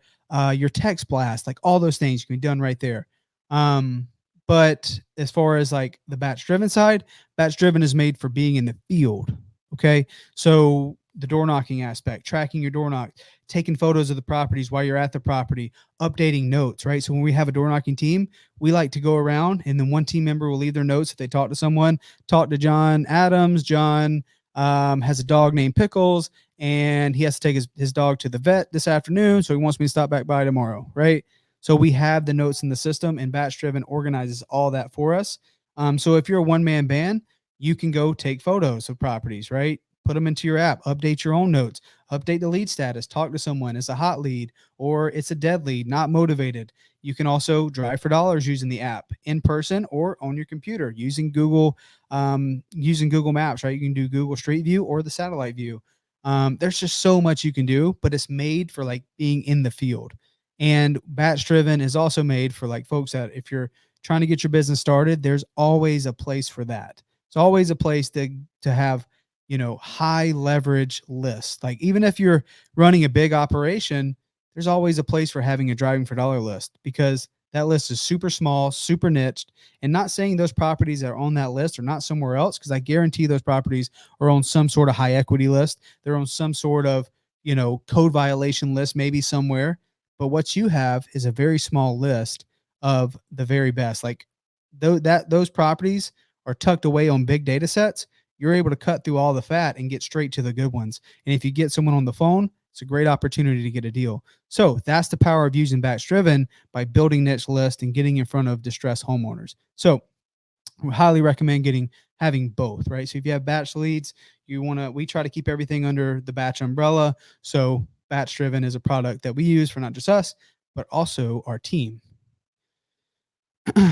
text blast, like all those things can be done right there. But as far as like the batch driven side, batch driven is made for being in the field. Okay. So the door knocking aspect, tracking your door knock, taking photos of the properties while you're at the property, updating notes, right? So when we have a door knocking team, we like to go around and then one team member will leave their notes if they talk to someone. Talk to John Adams. John has a dog named Pickles and he has to take his dog to the vet this afternoon. So he wants me to stop back by tomorrow, right? So we have the notes in the system and batch driven organizes all that for us. So if you're a one-man band, you can go take photos of properties, right? Put them into your app, update your own notes, update the lead status, talk to someone. It's a hot lead or it's a dead lead, not motivated. You can also drive for dollars using the app in person or on your computer using Google Maps, right? You can do Google Street View or the satellite view. There's just so much you can do, but it's made for like being in the field. And batch driven is also made for like folks that if you're trying to get your business started, there's always a place for that. It's always a place to have high leverage lists. Like even if you're running a big operation, there's always a place for having a driving for dollar list because that list is super small, super niched, and not saying those properties that are on that list are not somewhere else because I guarantee those properties are on some sort of high equity list. They're on some sort of, code violation list, maybe somewhere. But what you have is a very small list of the very best. Like those properties are tucked away on big data sets. You're able to cut through all the fat and get straight to the good ones. And if you get someone on the phone, it's a great opportunity to get a deal. So that's the power of using batch driven by building niche lists and getting in front of distressed homeowners. So we highly recommend having both, right? So if you have batch leads, we try to keep everything under the batch umbrella. So batch driven is a product that we use for not just us, but also our team.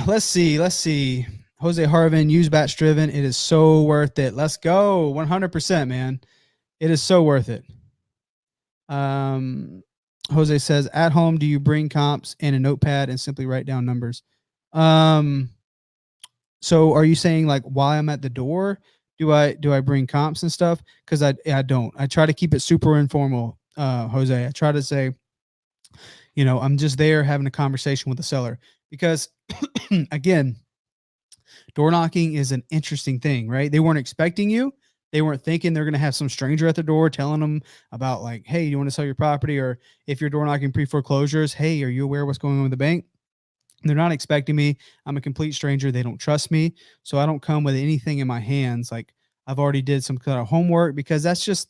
Let's see. Jose Harvin, use batch driven. It is so worth it. Let's go. 100%, man. It is so worth it. Jose says, at home, do you bring comps in a notepad and simply write down numbers? So are you saying like while I'm at the door, do I bring comps and stuff? Because I don't. I try to keep it super informal, Jose. I try to say, I'm just there having a conversation with the seller because again, door knocking is an interesting thing, right? They weren't expecting you. They weren't thinking they're going to have some stranger at the door telling them about like, hey, you want to sell your property? Or if you're door knocking pre-foreclosures, hey, are you aware of what's going on with the bank? They're not expecting me. I'm a complete stranger. They don't trust me. So I don't come with anything in my hands. Like I've already did some kind of homework because that's just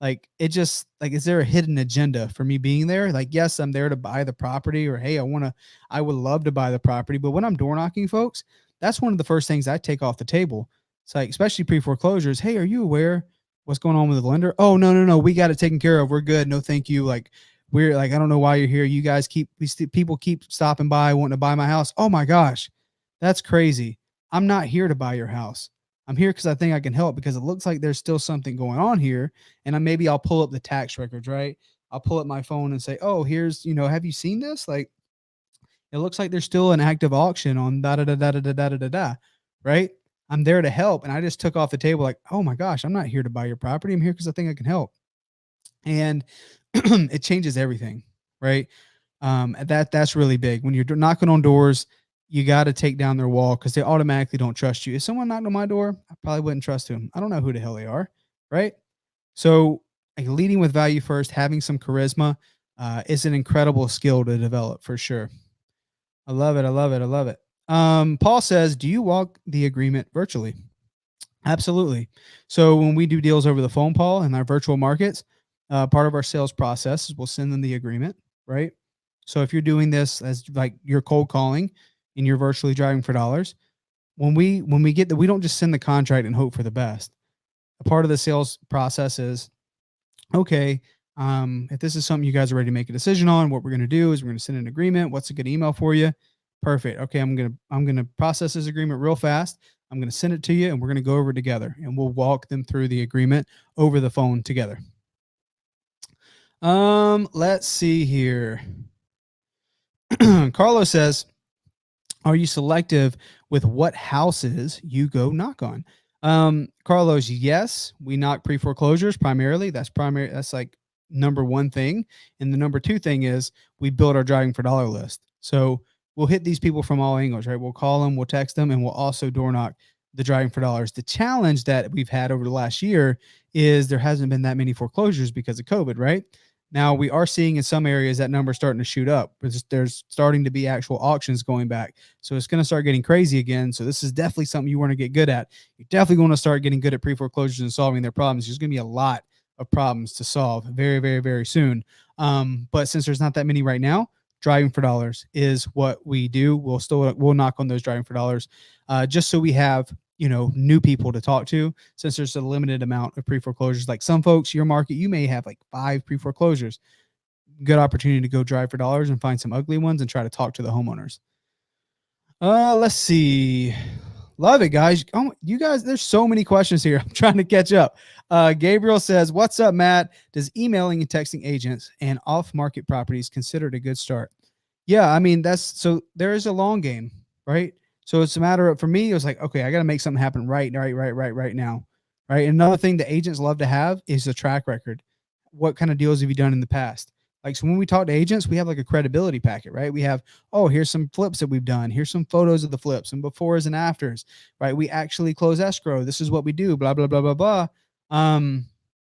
like, is there a hidden agenda for me being there? Like, yes, I'm there to buy the property or, hey, I would love to buy the property. But when I'm door knocking folks, that's one of the first things I take off the table. It's like, especially pre-foreclosures. Hey, are you aware what's going on with the lender? Oh, no. We got it taken care of. We're good. No, thank you. Like, we're like, I don't know why you're here. You guys people keep stopping by wanting to buy my house. Oh my gosh, that's crazy. I'm not here to buy your house. I'm here because I think I can help because it looks like there's still something going on here. And maybe I'll pull up the tax records, right? I'll pull up my phone and say, oh, here's, have you seen this? Like, it looks like there's still an active auction on da da da da da da da da da, right? I'm there to help. And I just took off the table like, oh my gosh, I'm not here to buy your property. I'm here because I think I can help. And it changes everything, right? That's really big. When you're knocking on doors, you got to take down their wall because they automatically don't trust you. If someone knocked on my door, I probably wouldn't trust them. I don't know who the hell they are, right? So like leading with value first, having some charisma is an incredible skill to develop for sure. I love it. Paul says, do you walk the agreement virtually? Absolutely. So when we do deals over the phone, Paul, in our virtual markets, part of our sales process is we'll send them the agreement, right? So if you're doing this as like you're cold calling and you're virtually driving for dollars, when we get that, we don't just send the contract and hope for the best. A part of the sales process is, okay, if this is something you guys are ready to make a decision on, what we're going to do is we're going to send an agreement. What's a good email for you? Perfect. Okay, I'm gonna process this agreement real fast. I'm gonna send it to you, and we're gonna go over it together, and we'll walk them through the agreement over the phone together. Let's see here. Carlos says, are you selective with what houses you go knock on? Carlos, yes, we knock pre-foreclosures primarily. That's like number one thing. And the number two thing is we build our driving for dollar list. So we'll hit these people from all angles, right? We'll call them, we'll text them, and we'll also door knock the driving for dollars. The challenge that we've had over the last year is there hasn't been that many foreclosures because of COVID, right? Now we are seeing in some areas that number starting to shoot up. There's starting to be actual auctions going back. So it's going to start getting crazy again. So this is definitely something you want to get good at. You're definitely going to start getting good at pre-foreclosures and solving their problems. There's going to be a lot of problems to solve very, very, very soon. But since there's not that many right now, driving for dollars is what we do. We'll knock on those driving for dollars, just so we have new people to talk to, since there's a limited amount of pre-foreclosures. Like some folks, your market, you may have like 5 pre-foreclosures. Good opportunity to go drive for dollars and find some ugly ones and try to talk to the homeowners. Let's see. Love it, guys. Oh, you guys, there's so many questions here. I'm trying to catch up. Gabriel says, what's up, Matt? Does emailing and texting agents and off-market properties considered a good start? Yeah, I mean, there is a long game, right? So it's a matter of, for me, it was like, okay, I got to make something happen right now, right? And another thing that agents love to have is a track record. What kind of deals have you done in the past? Like, so when we talk to agents, we have like a credibility packet, right? We have, oh, here's some flips that we've done. Here's some photos of the flips and befores and afters, right? We actually close escrow. This is what we do, blah, blah, blah, blah, blah.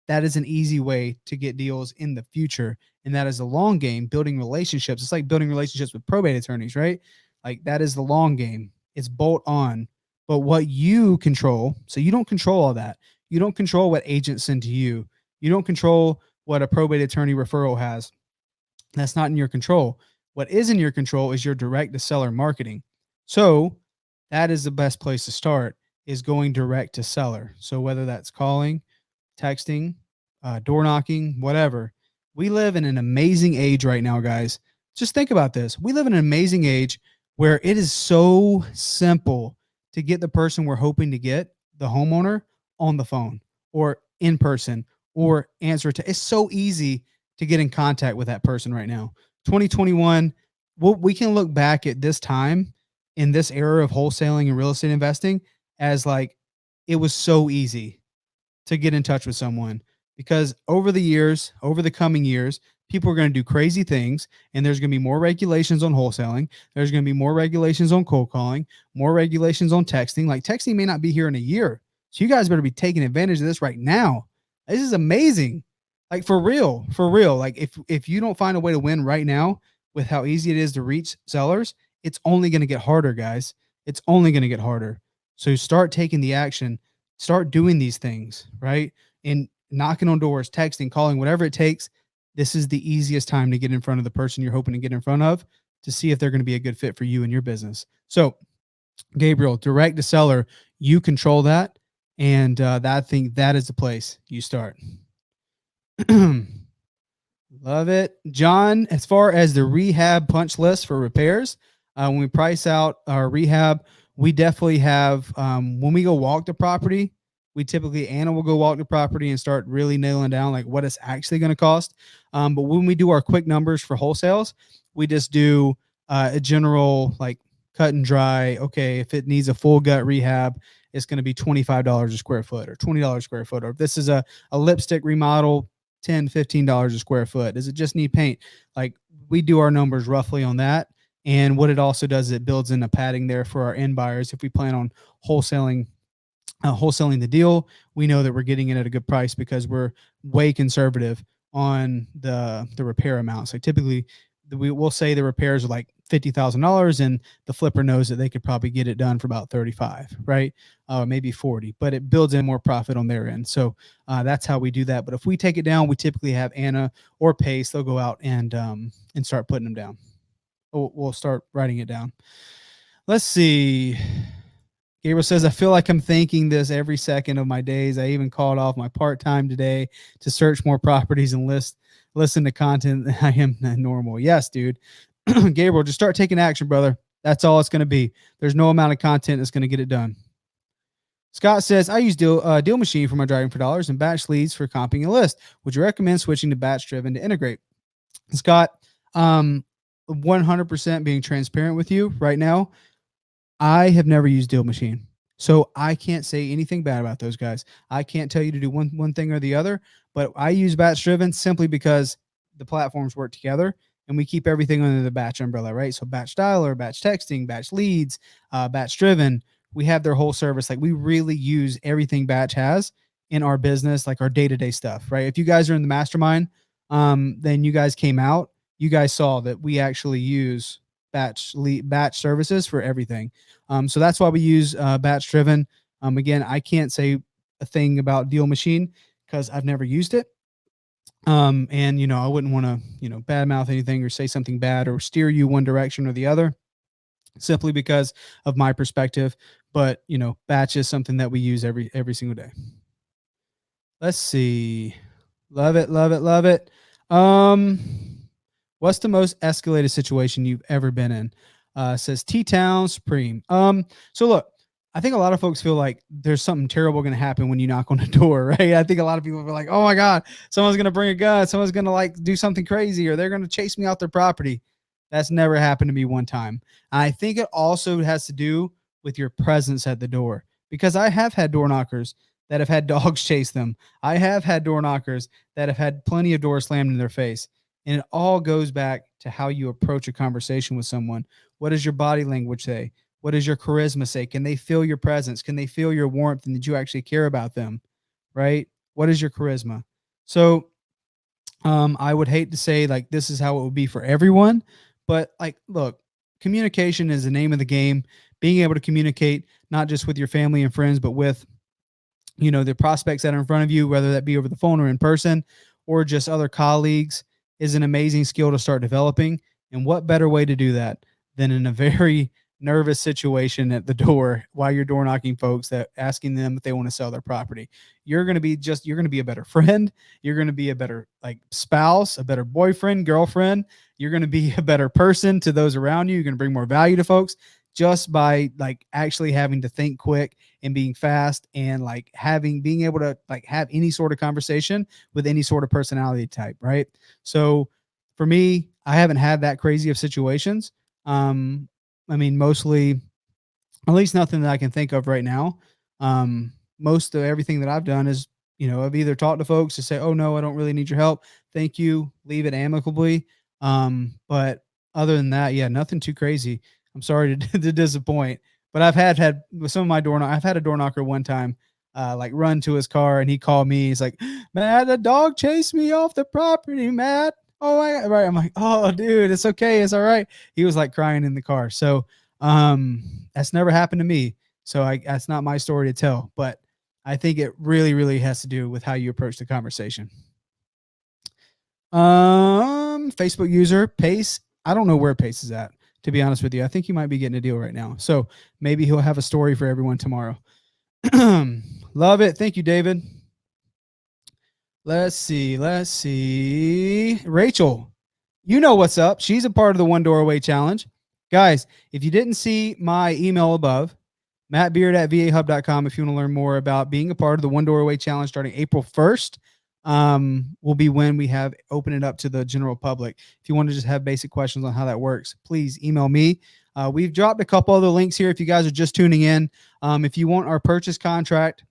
That is an easy way to get deals in the future. And that is a long game, building relationships. It's like building relationships with probate attorneys, right? Like that is the long game. It's bolt on. But what you control, so you don't control all that. You don't control what agents send to you. You don't control what a probate attorney referral has. That's not in your control. What is in your control is your direct to seller marketing. So that is the best place to start, is going direct to seller. So whether that's calling, texting, door knocking, whatever. We live in an amazing age right now, guys. Just think about this. We live in an amazing age where it is so simple to get the person we're hoping to get, the homeowner, on the phone or in person or answer to. It's so easy to get in contact with that person right now. 2021, we can look back at this time in this era of wholesaling and real estate investing as like it was so easy to get in touch with someone, because over the coming years, people are going to do crazy things, and there's going to be more regulations on wholesaling. There's going to be more regulations on cold calling, more regulations on texting. Like texting may not be here in a year. So you guys better be taking advantage of this right now. This is amazing. Like for real. Like if you don't find a way to win right now with how easy it is to reach sellers, it's only going to get harder, guys. It's only going to get harder. So start taking the action, start doing these things, right? And knocking on doors, texting, calling, whatever it takes. This is the easiest time to get in front of the person you're hoping to get in front of, to see if they're going to be a good fit for you and your business. So Gabriel, direct to seller, you control that. And that is the place you start. Love it. John, as far as the rehab punch list for repairs, when we price out our rehab, we definitely have, when we go walk the property, Anna will go walk the property and start really nailing down like what it's actually going to cost. But when we do our quick numbers for wholesales, we just do a general like cut and dry. Okay, if it needs a full gut rehab, it's going to be $25 a square foot or $20 a square foot. Or if this is a lipstick remodel, $10, $15 a square foot. Does it just need paint? Like we do our numbers roughly on that. And what it also does is it builds in a padding there for our end buyers. If we plan on wholesaling the deal, we know that we're getting it at a good price because we're way conservative on the repair amount. So typically we'll say the repairs are like $50,000, and the flipper knows that they could probably get it done for about 35, right? Maybe 40, but it builds in more profit on their end. So that's how we do that. But if we take it down, we typically have Anna or Pace. They'll go out and start putting them down. We'll start writing it down. Let's see. Gabriel says, I feel like I'm thinking this every second of my days. I even called off my part-time today to search more properties and listen to content than I am normal. Yes, dude. Gabriel, just start taking action, brother. That's all it's going to be. There's no amount of content that's going to get it done. Scott says, I use Deal Machine for my driving for dollars and batch leads for comping a list. Would you recommend switching to batch driven to integrate? Scott, 100% being transparent with you right now, I have never used Deal Machine, so I can't say anything bad about those guys. I can't tell you to do one thing or the other, but I use batch driven simply because the platforms work together and we keep everything under the batch umbrella, right? So batch dialer, batch texting, batch leads, batch driven. We have their whole service. Like, we really use everything batch has in our business, like our day-to-day stuff, right? If you guys are in the mastermind, then you guys came out, you guys saw that we actually use batch services for everything. So that's why we use batch driven. Again, I can't say a thing about Deal Machine because I've never used it. And I wouldn't want to, badmouth anything or say something bad or steer you one direction or the other, simply because of my perspective. But batch is something that we use every single day. Let's see. Love it, love it, love it. What's the most escalated situation you've ever been in? Says T-Town Supreme. So look, I think a lot of folks feel like there's something terrible going to happen when you knock on the door, right? I think a lot of people are like, oh my God, someone's going to bring a gun. Someone's going to do something crazy, or they're going to chase me out their property. That's never happened to me one time. I think it also has to do with your presence at the door, because I have had door knockers that have had dogs chase them. I have had door knockers that have had plenty of doors slammed in their face. And it all goes back to how you approach a conversation with someone. What does your body language say? What does your charisma say? Can they feel your presence? Can they feel your warmth and that you actually care about them, right? What is your charisma? So I would hate to say like this is how it would be for everyone, but look, communication is the name of the game. Being able to communicate not just with your family and friends, but with the prospects that are in front of you, whether that be over the phone or in person or just other colleagues, is an amazing skill to start developing. And what better way to do that than in a very nervous situation at the door while you're door knocking folks, that asking them if they want to sell their property. You're going to be a better friend. You're going to be a better spouse, a better boyfriend, girlfriend. You're going to be a better person to those around you. You're going to bring more value to folks just by actually having to think quick and being fast and being able to have any sort of conversation with any sort of personality type. Right. So for me, I haven't had that crazy of situations. Mostly, at least nothing that I can think of right now. Most of everything that I've done is, I've either talked to folks to say, oh no, I don't really need your help. Thank you. Leave it amicably. But other than that, yeah, nothing too crazy. I'm sorry to disappoint, but I've had with some of my I've had a door knocker one time, run to his car, and he called me. He's like, Matt, the dog chased me off the property, Matt. Oh, right. I'm like, oh, dude, it's okay. It's all right. He was crying in the car. So, that's never happened to me. So that's not my story to tell, but I think it really, really has to do with how you approach the conversation. Facebook user Pace. I don't know where Pace is at, to be honest with you. I think he might be getting a deal right now. So maybe he'll have a story for everyone tomorrow. Love it. Thank you, David. Let's see. Rachel, you know what's up. She's a part of the One Door Away Challenge. Guys, if you didn't see my email above, mattbeard@vahub.com, if you want to learn more about being a part of the One Door Away Challenge starting April 1st, will be when we have open it up to the general public. If you want to just have basic questions on how that works, please email me. We've dropped a couple other links here if you guys are just tuning in. If you want our purchase contract,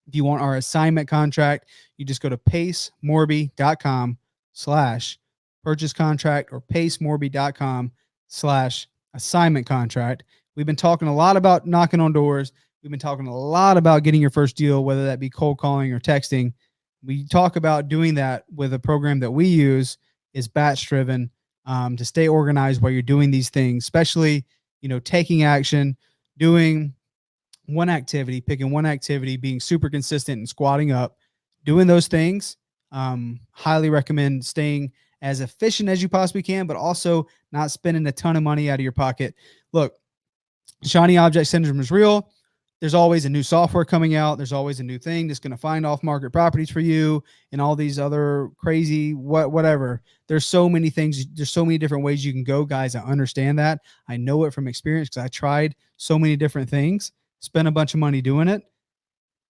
if you want our assignment contract, you just go to pacemorby.com/purchase contract or pacemorby.com/assignment contract. We've been talking a lot about knocking on doors. We've been talking a lot about getting your first deal, whether that be cold calling or texting. We talk about doing that with a program that we use is batch driven. to stay organized while you're doing these things, especially, taking action, doing one activity, picking one activity, being super consistent and squatting up, doing those things. Highly recommend staying as efficient as you possibly can, but also not spending a ton of money out of your pocket. Look, shiny object syndrome is real. There's always a new software coming out. There's always a new thing that's going to find off market properties for you and all these other crazy whatever. There's so many things. There's so many different ways you can go, guys. I understand that. I know it from experience because I tried so many different things, spent a bunch of money doing it.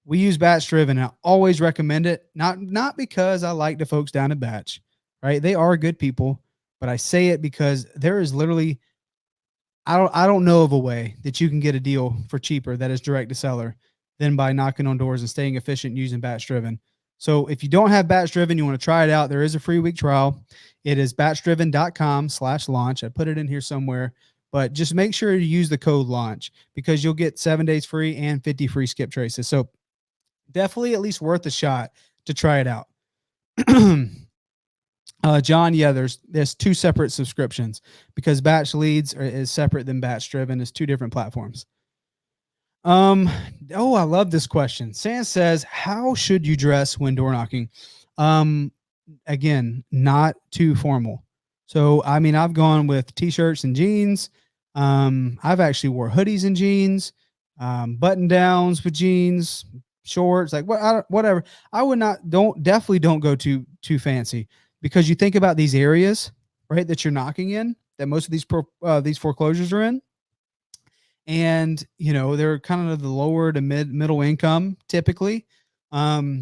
We use Batch Driven, and I always recommend it. Not because I like the folks down at Batch, right? They are good people, but I say it because there is literally I don't know of a way that you can get a deal for cheaper that is direct to seller than by knocking on doors and staying efficient using Batch Driven. So if you don't have Batch Driven, you want to try it out, there is a free week trial. It is batchdriven.com/launch. I put it in here somewhere, but just make sure you use the code launch because you'll get 7 days free and 50 free skip traces. So definitely at least worth a shot to try it out. John, yeah, there's two separate subscriptions because Batch Leads is separate than Batch Driven. It's two different platforms. I love this question. Sam says, how should you dress when door knocking? Again, not too formal. So, I mean, I've gone with t-shirts and jeans. I've actually wore hoodies and jeans, button downs with jeans, shorts, like whatever. I would not, definitely don't go too fancy. Because you think about these areas, right, that you're knocking in, that most of these foreclosures are in, and they're kind of the lower to middle income typically. I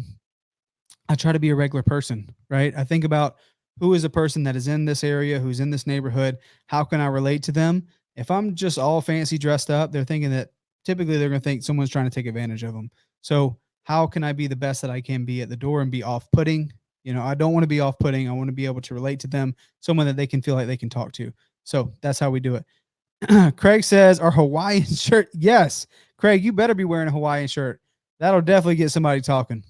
try to be a regular person, right? I think about who is a person that is in this area, who's in this neighborhood. How can I relate to them? If I'm just all fancy dressed up, they're thinking that typically they're going to think someone's trying to take advantage of them. So how can I be the best that I can be at the door and be off-putting? I don't want to be off-putting. I want to be able to relate to them, someone that they can feel like they can talk to. So that's how we do it. Craig says, our Hawaiian shirt. Yes, Craig, you better be wearing a Hawaiian shirt. That'll definitely get somebody talking.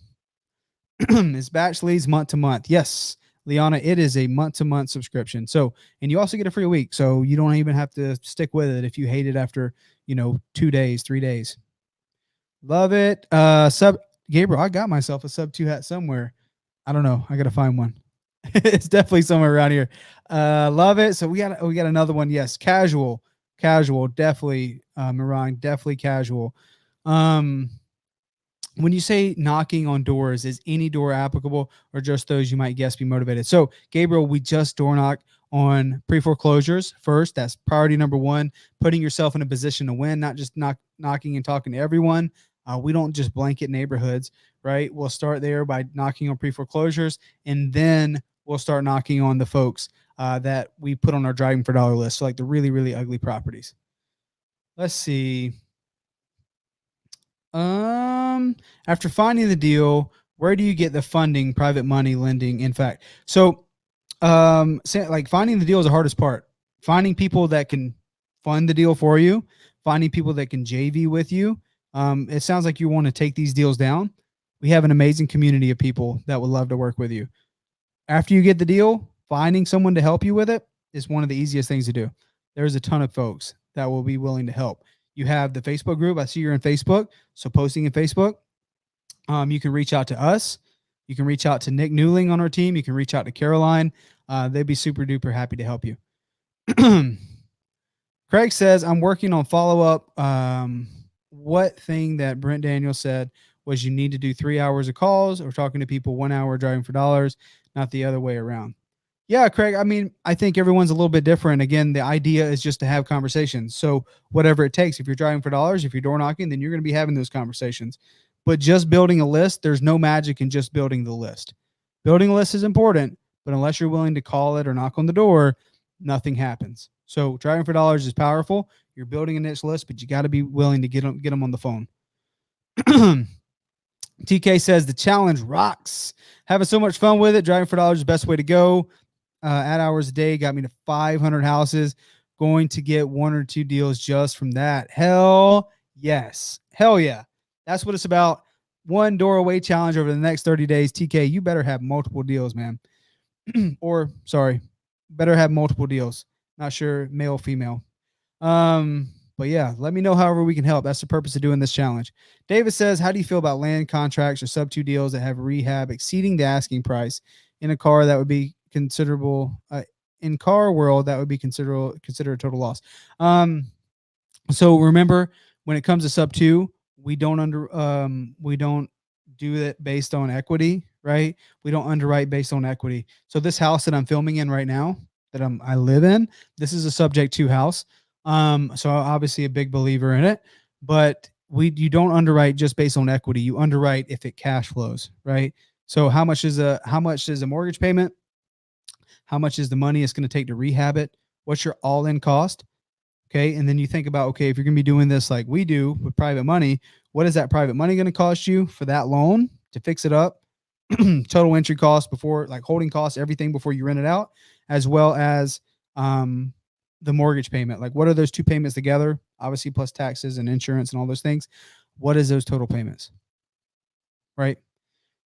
It's Batch Leads month to month. Yes, Liana, it is a month-to-month subscription. So, and you also get a free week. So you don't even have to stick with it if you hate it after, 2 days, 3 days. Love it. Gabriel, I got myself a sub 2 hat somewhere. I don't know. I got to find one. It's definitely somewhere around here. Love it. So we got another one. Yes. Casual, definitely. Marang, definitely casual. When you say knocking on doors, is any door applicable or just those you might guess be motivated? So Gabriel, we just door knock on pre-foreclosures first. That's priority number one, putting yourself in a position to win, not just knocking and talking to everyone. We don't just blanket neighborhoods, right? We'll start there by knocking on pre-foreclosures, and then we'll start knocking on the folks that we put on our driving for dollar list. So like the really, really ugly properties. Let's see. After finding the deal, where do you get the funding, private money, lending? In fact, so like finding the deal is the hardest part. Finding people that can fund the deal for you, finding people that can JV with you. It sounds like you want to take these deals down. We have an amazing community of people that would love to work with you. After you get the deal, finding someone to help you with it is one of the easiest things to do. There's a ton of folks that will be willing to help. You have the Facebook group. I see you're in Facebook. So posting in Facebook, you can reach out to us. You can reach out to Nick Newling on our team. You can reach out to Caroline. They'd be super duper happy to help you. Craig says, I'm working on follow-up. What thing that Brent Daniels said was you need to do 3 hours of calls or talking to people 1 hour driving for dollars, not the other way around. Yeah, Craig, I mean, I think everyone's a little bit different. Again, the idea is just to have conversations. So whatever it takes, if you're driving for dollars, if you're door knocking, then you're going to be having those conversations. But just building a list, there's no magic in just building the list. Building a list is important, but unless you're willing to call it or knock on the door, nothing happens. So driving for dollars is powerful. You're building a niche list, but you got to be willing to get them on the phone. TK says the challenge rocks. Having so much fun with it. Driving for dollars is the best way to go. At hours a day got me to 500 houses. Going to get 1 or 2 deals just from that. Hell yes. Hell yeah. That's what it's about. 1 door away challenge over the next 30 days. TK, you better have multiple deals, man. Or sorry, better have multiple deals. Not sure, male, female. But yeah, let me know however we can help. That's the purpose of doing this challenge. David says, how do you feel about land contracts or sub 2 deals that have rehab exceeding the asking price in a car that would be considerable in car world that would be considered a total loss? So remember, when it comes to sub 2, we don't do it based on equity, right? We don't underwrite based on equity. So this house that I'm filming in right now, that I live in, this is a subject to house. So obviously a big believer in it, but you don't underwrite just based on equity. You underwrite if it cash flows, right? So how much is a mortgage payment? How much is the money it's going to take to rehab it? What's your all-in cost? Okay. And then you think about, okay, if you're going to be doing this like we do with private money, what is that private money going to cost you for that loan to fix it up? Total entry cost before, like holding costs, everything before you rent it out, as well as the mortgage payment. Like, what are those two payments together? Obviously, plus taxes and insurance and all those things. What is those total payments? Right.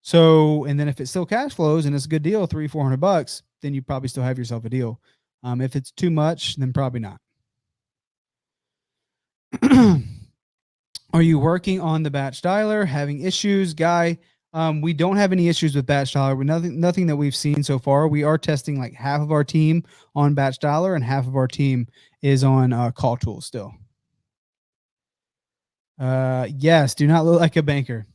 So, and then if it still cash flows and it's a good deal, $300-400, then you probably still have yourself a deal. If it's too much, then probably not. Are you working on the batch dialer? Having issues, Guy? We don't have any issues with batch dialer. Nothing that we've seen so far. We are testing like half of our team on batch dialer and half of our team is on call tools still. Yes, do not look like a banker.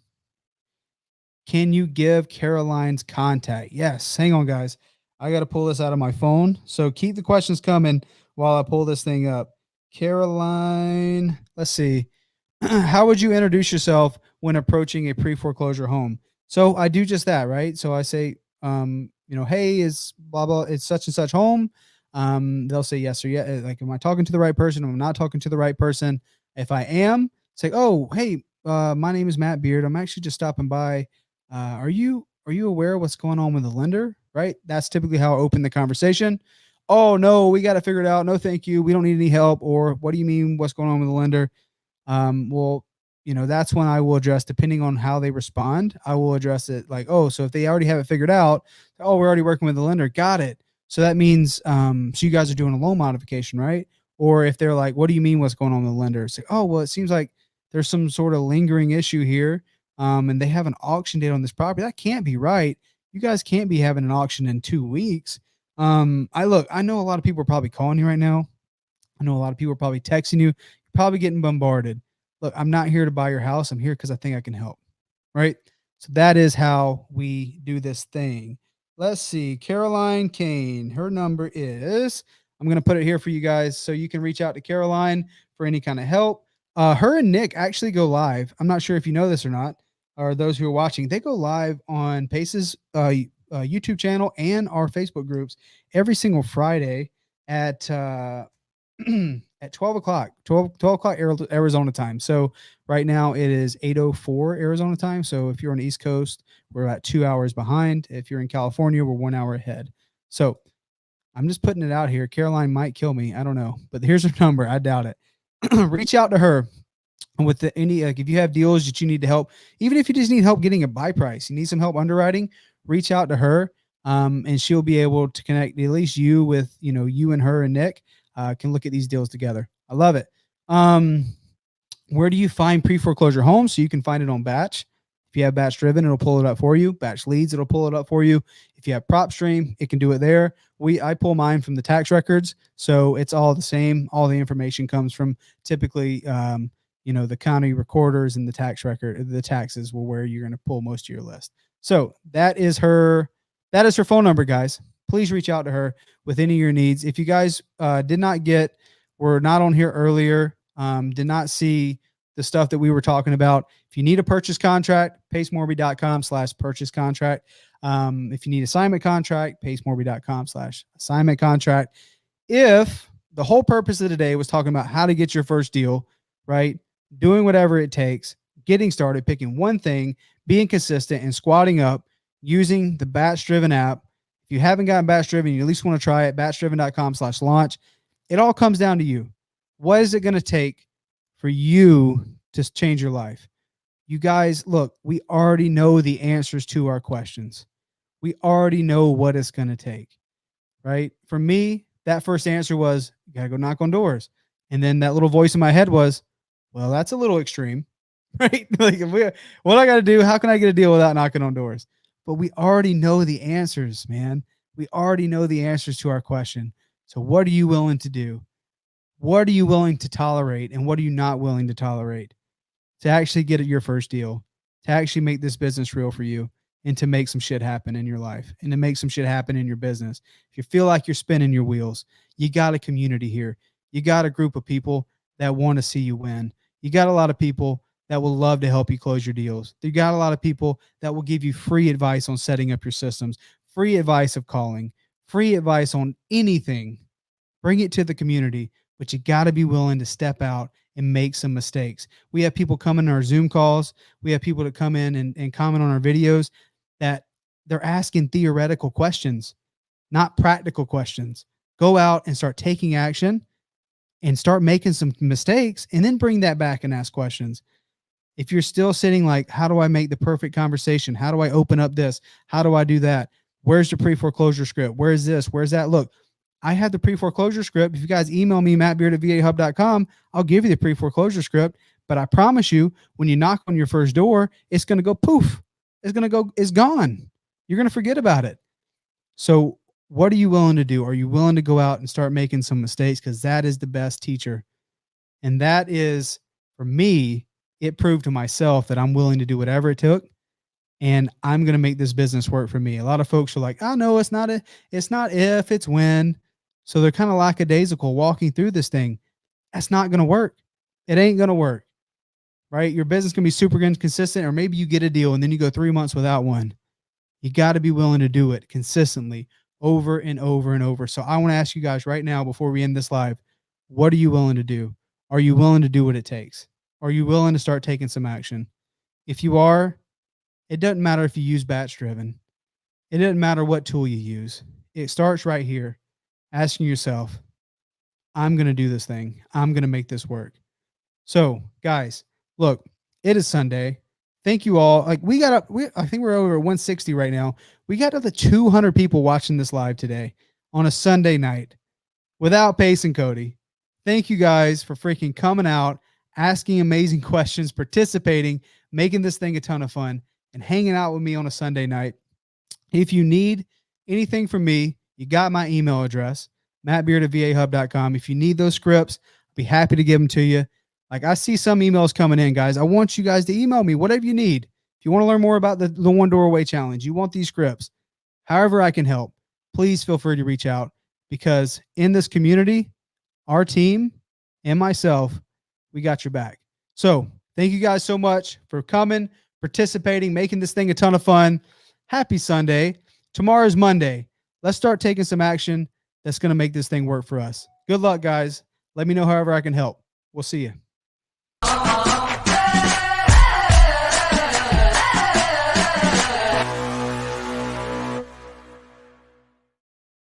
Can you give Caroline's contact? Yes. Hang on, guys. I got to pull this out of my phone. So keep the questions coming while I pull this thing up. Caroline, let's see. How would you introduce yourself when approaching a pre-foreclosure home? So I do just that, right? So I say, hey, is blah blah, it's such and such home. They'll say yes or yeah. Like, am I talking to the right person? Am I not talking to the right person? If I am, say, oh, hey, my name is Matt Beard. I'm actually just stopping by. Are you aware of what's going on with the lender? Right? That's typically how I open the conversation. Oh no, we got to figure it out. No, thank you. We don't need any help. Or what do you mean? What's going on with the lender? Well, that's when I will address, depending on how they respond, I will address it like, oh, so if they already have it figured out, oh, we're already working with the lender. Got it. So that means, so you guys are doing a loan modification, right? Or if they're like, what do you mean what's going on with the lender? It's like, oh, well, it seems like there's some sort of lingering issue here. And they have an auction date on this property. That can't be right. You guys can't be having an auction in 2 weeks. I know a lot of people are probably calling you right now. I know a lot of people are probably texting you, probably getting bombarded. Look, I'm not here to buy your house. I'm here because I think I can help. Right. So that is how we do this thing. Let's see. Caroline Kane, her number is, I'm going to put it here for you guys so you can reach out to Caroline for any kind of help. Her and Nick actually go live. I'm not sure if you know this or not, or those who are watching, they go live on Pace's YouTube channel and our Facebook groups every single Friday at at 12 o'clock, 12 o'clock Arizona time. So right now it is 8:04 Arizona time. So if you're on the East Coast, we're about 2 hours behind. If you're in California, we're 1 hour ahead. So I'm just putting it out here. Caroline might kill me. I don't know, but here's her number. I doubt it. Reach out to her with any, like, if you have deals that you need to help, even if you just need help getting a buy price, you need some help underwriting, reach out to her. And she'll be able to connect at least you with, you and her and Nick can look at these deals together. I love it. Where do you find pre-foreclosure homes? So you can find it on Batch. If you have Batch Driven, it'll pull it up for you. Batch Leads, it'll pull it up for you. If you have PropStream, it can do it there. I pull mine from the tax records, so it's all the same. All the information comes from typically, the county recorders and the tax record. The taxes will where you're going to pull most of your list. So that is her phone number, guys. Please reach out to her with any of your needs. If you guys were not on here earlier, did not see the stuff that we were talking about, if you need a purchase contract, pacemorby.com/purchase contract. If you need assignment contract, pacemorby.com/assignment contract. If the whole purpose of today was talking about how to get your first deal, right? Doing whatever it takes, getting started, picking one thing, being consistent, and squatting up using the Batch Driven app. If you haven't gotten Batch Driven, you at least want to try it. batchdriven.com/launch. It all comes down to you. What is it going to take for you to change your life? You guys, look, we already know the answers to our questions. We already know what it's going to take. right? For me, that first answer was, you got to go knock on doors. And then that little voice in my head was, well, that's a little extreme, right? Like, what I got to do? How can I get a deal without knocking on doors? But we already know the answers, man. We already know the answers to our question. So what are you willing to do? What are you willing to tolerate? And what are you not willing to tolerate to actually get your first deal, to actually make this business real for you, and to make some shit happen in your life and to make some shit happen in your business? If you feel like you're spinning your wheels, you got a community here. You got a group of people that want to see you win. You got a lot of people that will love to help you close your deals. You got a lot of people that will give you free advice on setting up your systems, free advice of calling, free advice on anything. Bring it to the community, but you got to be willing to step out and make some mistakes. We have people come in our Zoom calls. We have people that come in and comment on our videos that they're asking theoretical questions, not practical questions. Go out and start taking action and start making some mistakes, and then bring that back and ask questions. If you're still sitting like, how do I make the perfect conversation? How do I open up this? How do I do that? Where's the pre-foreclosure script? Where's this? Where's that? Look, I have the pre-foreclosure script. If you guys email me, mattbeard@vahub.com, I'll give you the pre-foreclosure script. But I promise you, when you knock on your first door, it's going to go poof. It's gone. You're going to forget about it. So what are you willing to do? Are you willing to go out and start making some mistakes? Because that is the best teacher. And that is, for me, it proved to myself that I'm willing to do whatever it took. And I'm going to make this business work for me. A lot of folks are like, oh, no, it's not if, it's when. So they're kind of lackadaisical walking through this thing. That's not going to work. It ain't going to work, right? Your business can be super inconsistent, or maybe you get a deal and then you go 3 months without one. You got to be willing to do it consistently over and over and over. So I want to ask you guys right now, before we end this live, what are you willing to do? Are you willing to do what it takes? Are you willing to start taking some action? If you are, it doesn't matter if you use batch driven. It doesn't matter what tool you use. It starts right here, asking yourself, I'm going to do this thing. I'm going to make this work. So guys, look, it is Sunday. Thank you all. Like I think we're over 160 right now. We got over 200 people watching this live today on a Sunday night without Pace and Cody. Thank you guys for freaking coming out, asking amazing questions, participating, making this thing a ton of fun, and hanging out with me on a Sunday night. If you need anything from me, you got my email address, mattbeard@vahub.com. If you need those scripts, I'll be happy to give them to you. Like, I see some emails coming in, guys. I want you guys to email me whatever you need. If you want to learn more about the One Doorway Challenge, you want these scripts, however I can help, please feel free to reach out, because in this community, our team and myself, we got your back. So thank you guys so much for coming, participating, making this thing a ton of fun. Happy Sunday. Tomorrow's Monday. Let's start taking some action that's going to make this thing work for us. Good luck, guys. Let me know however I can help. We'll see you.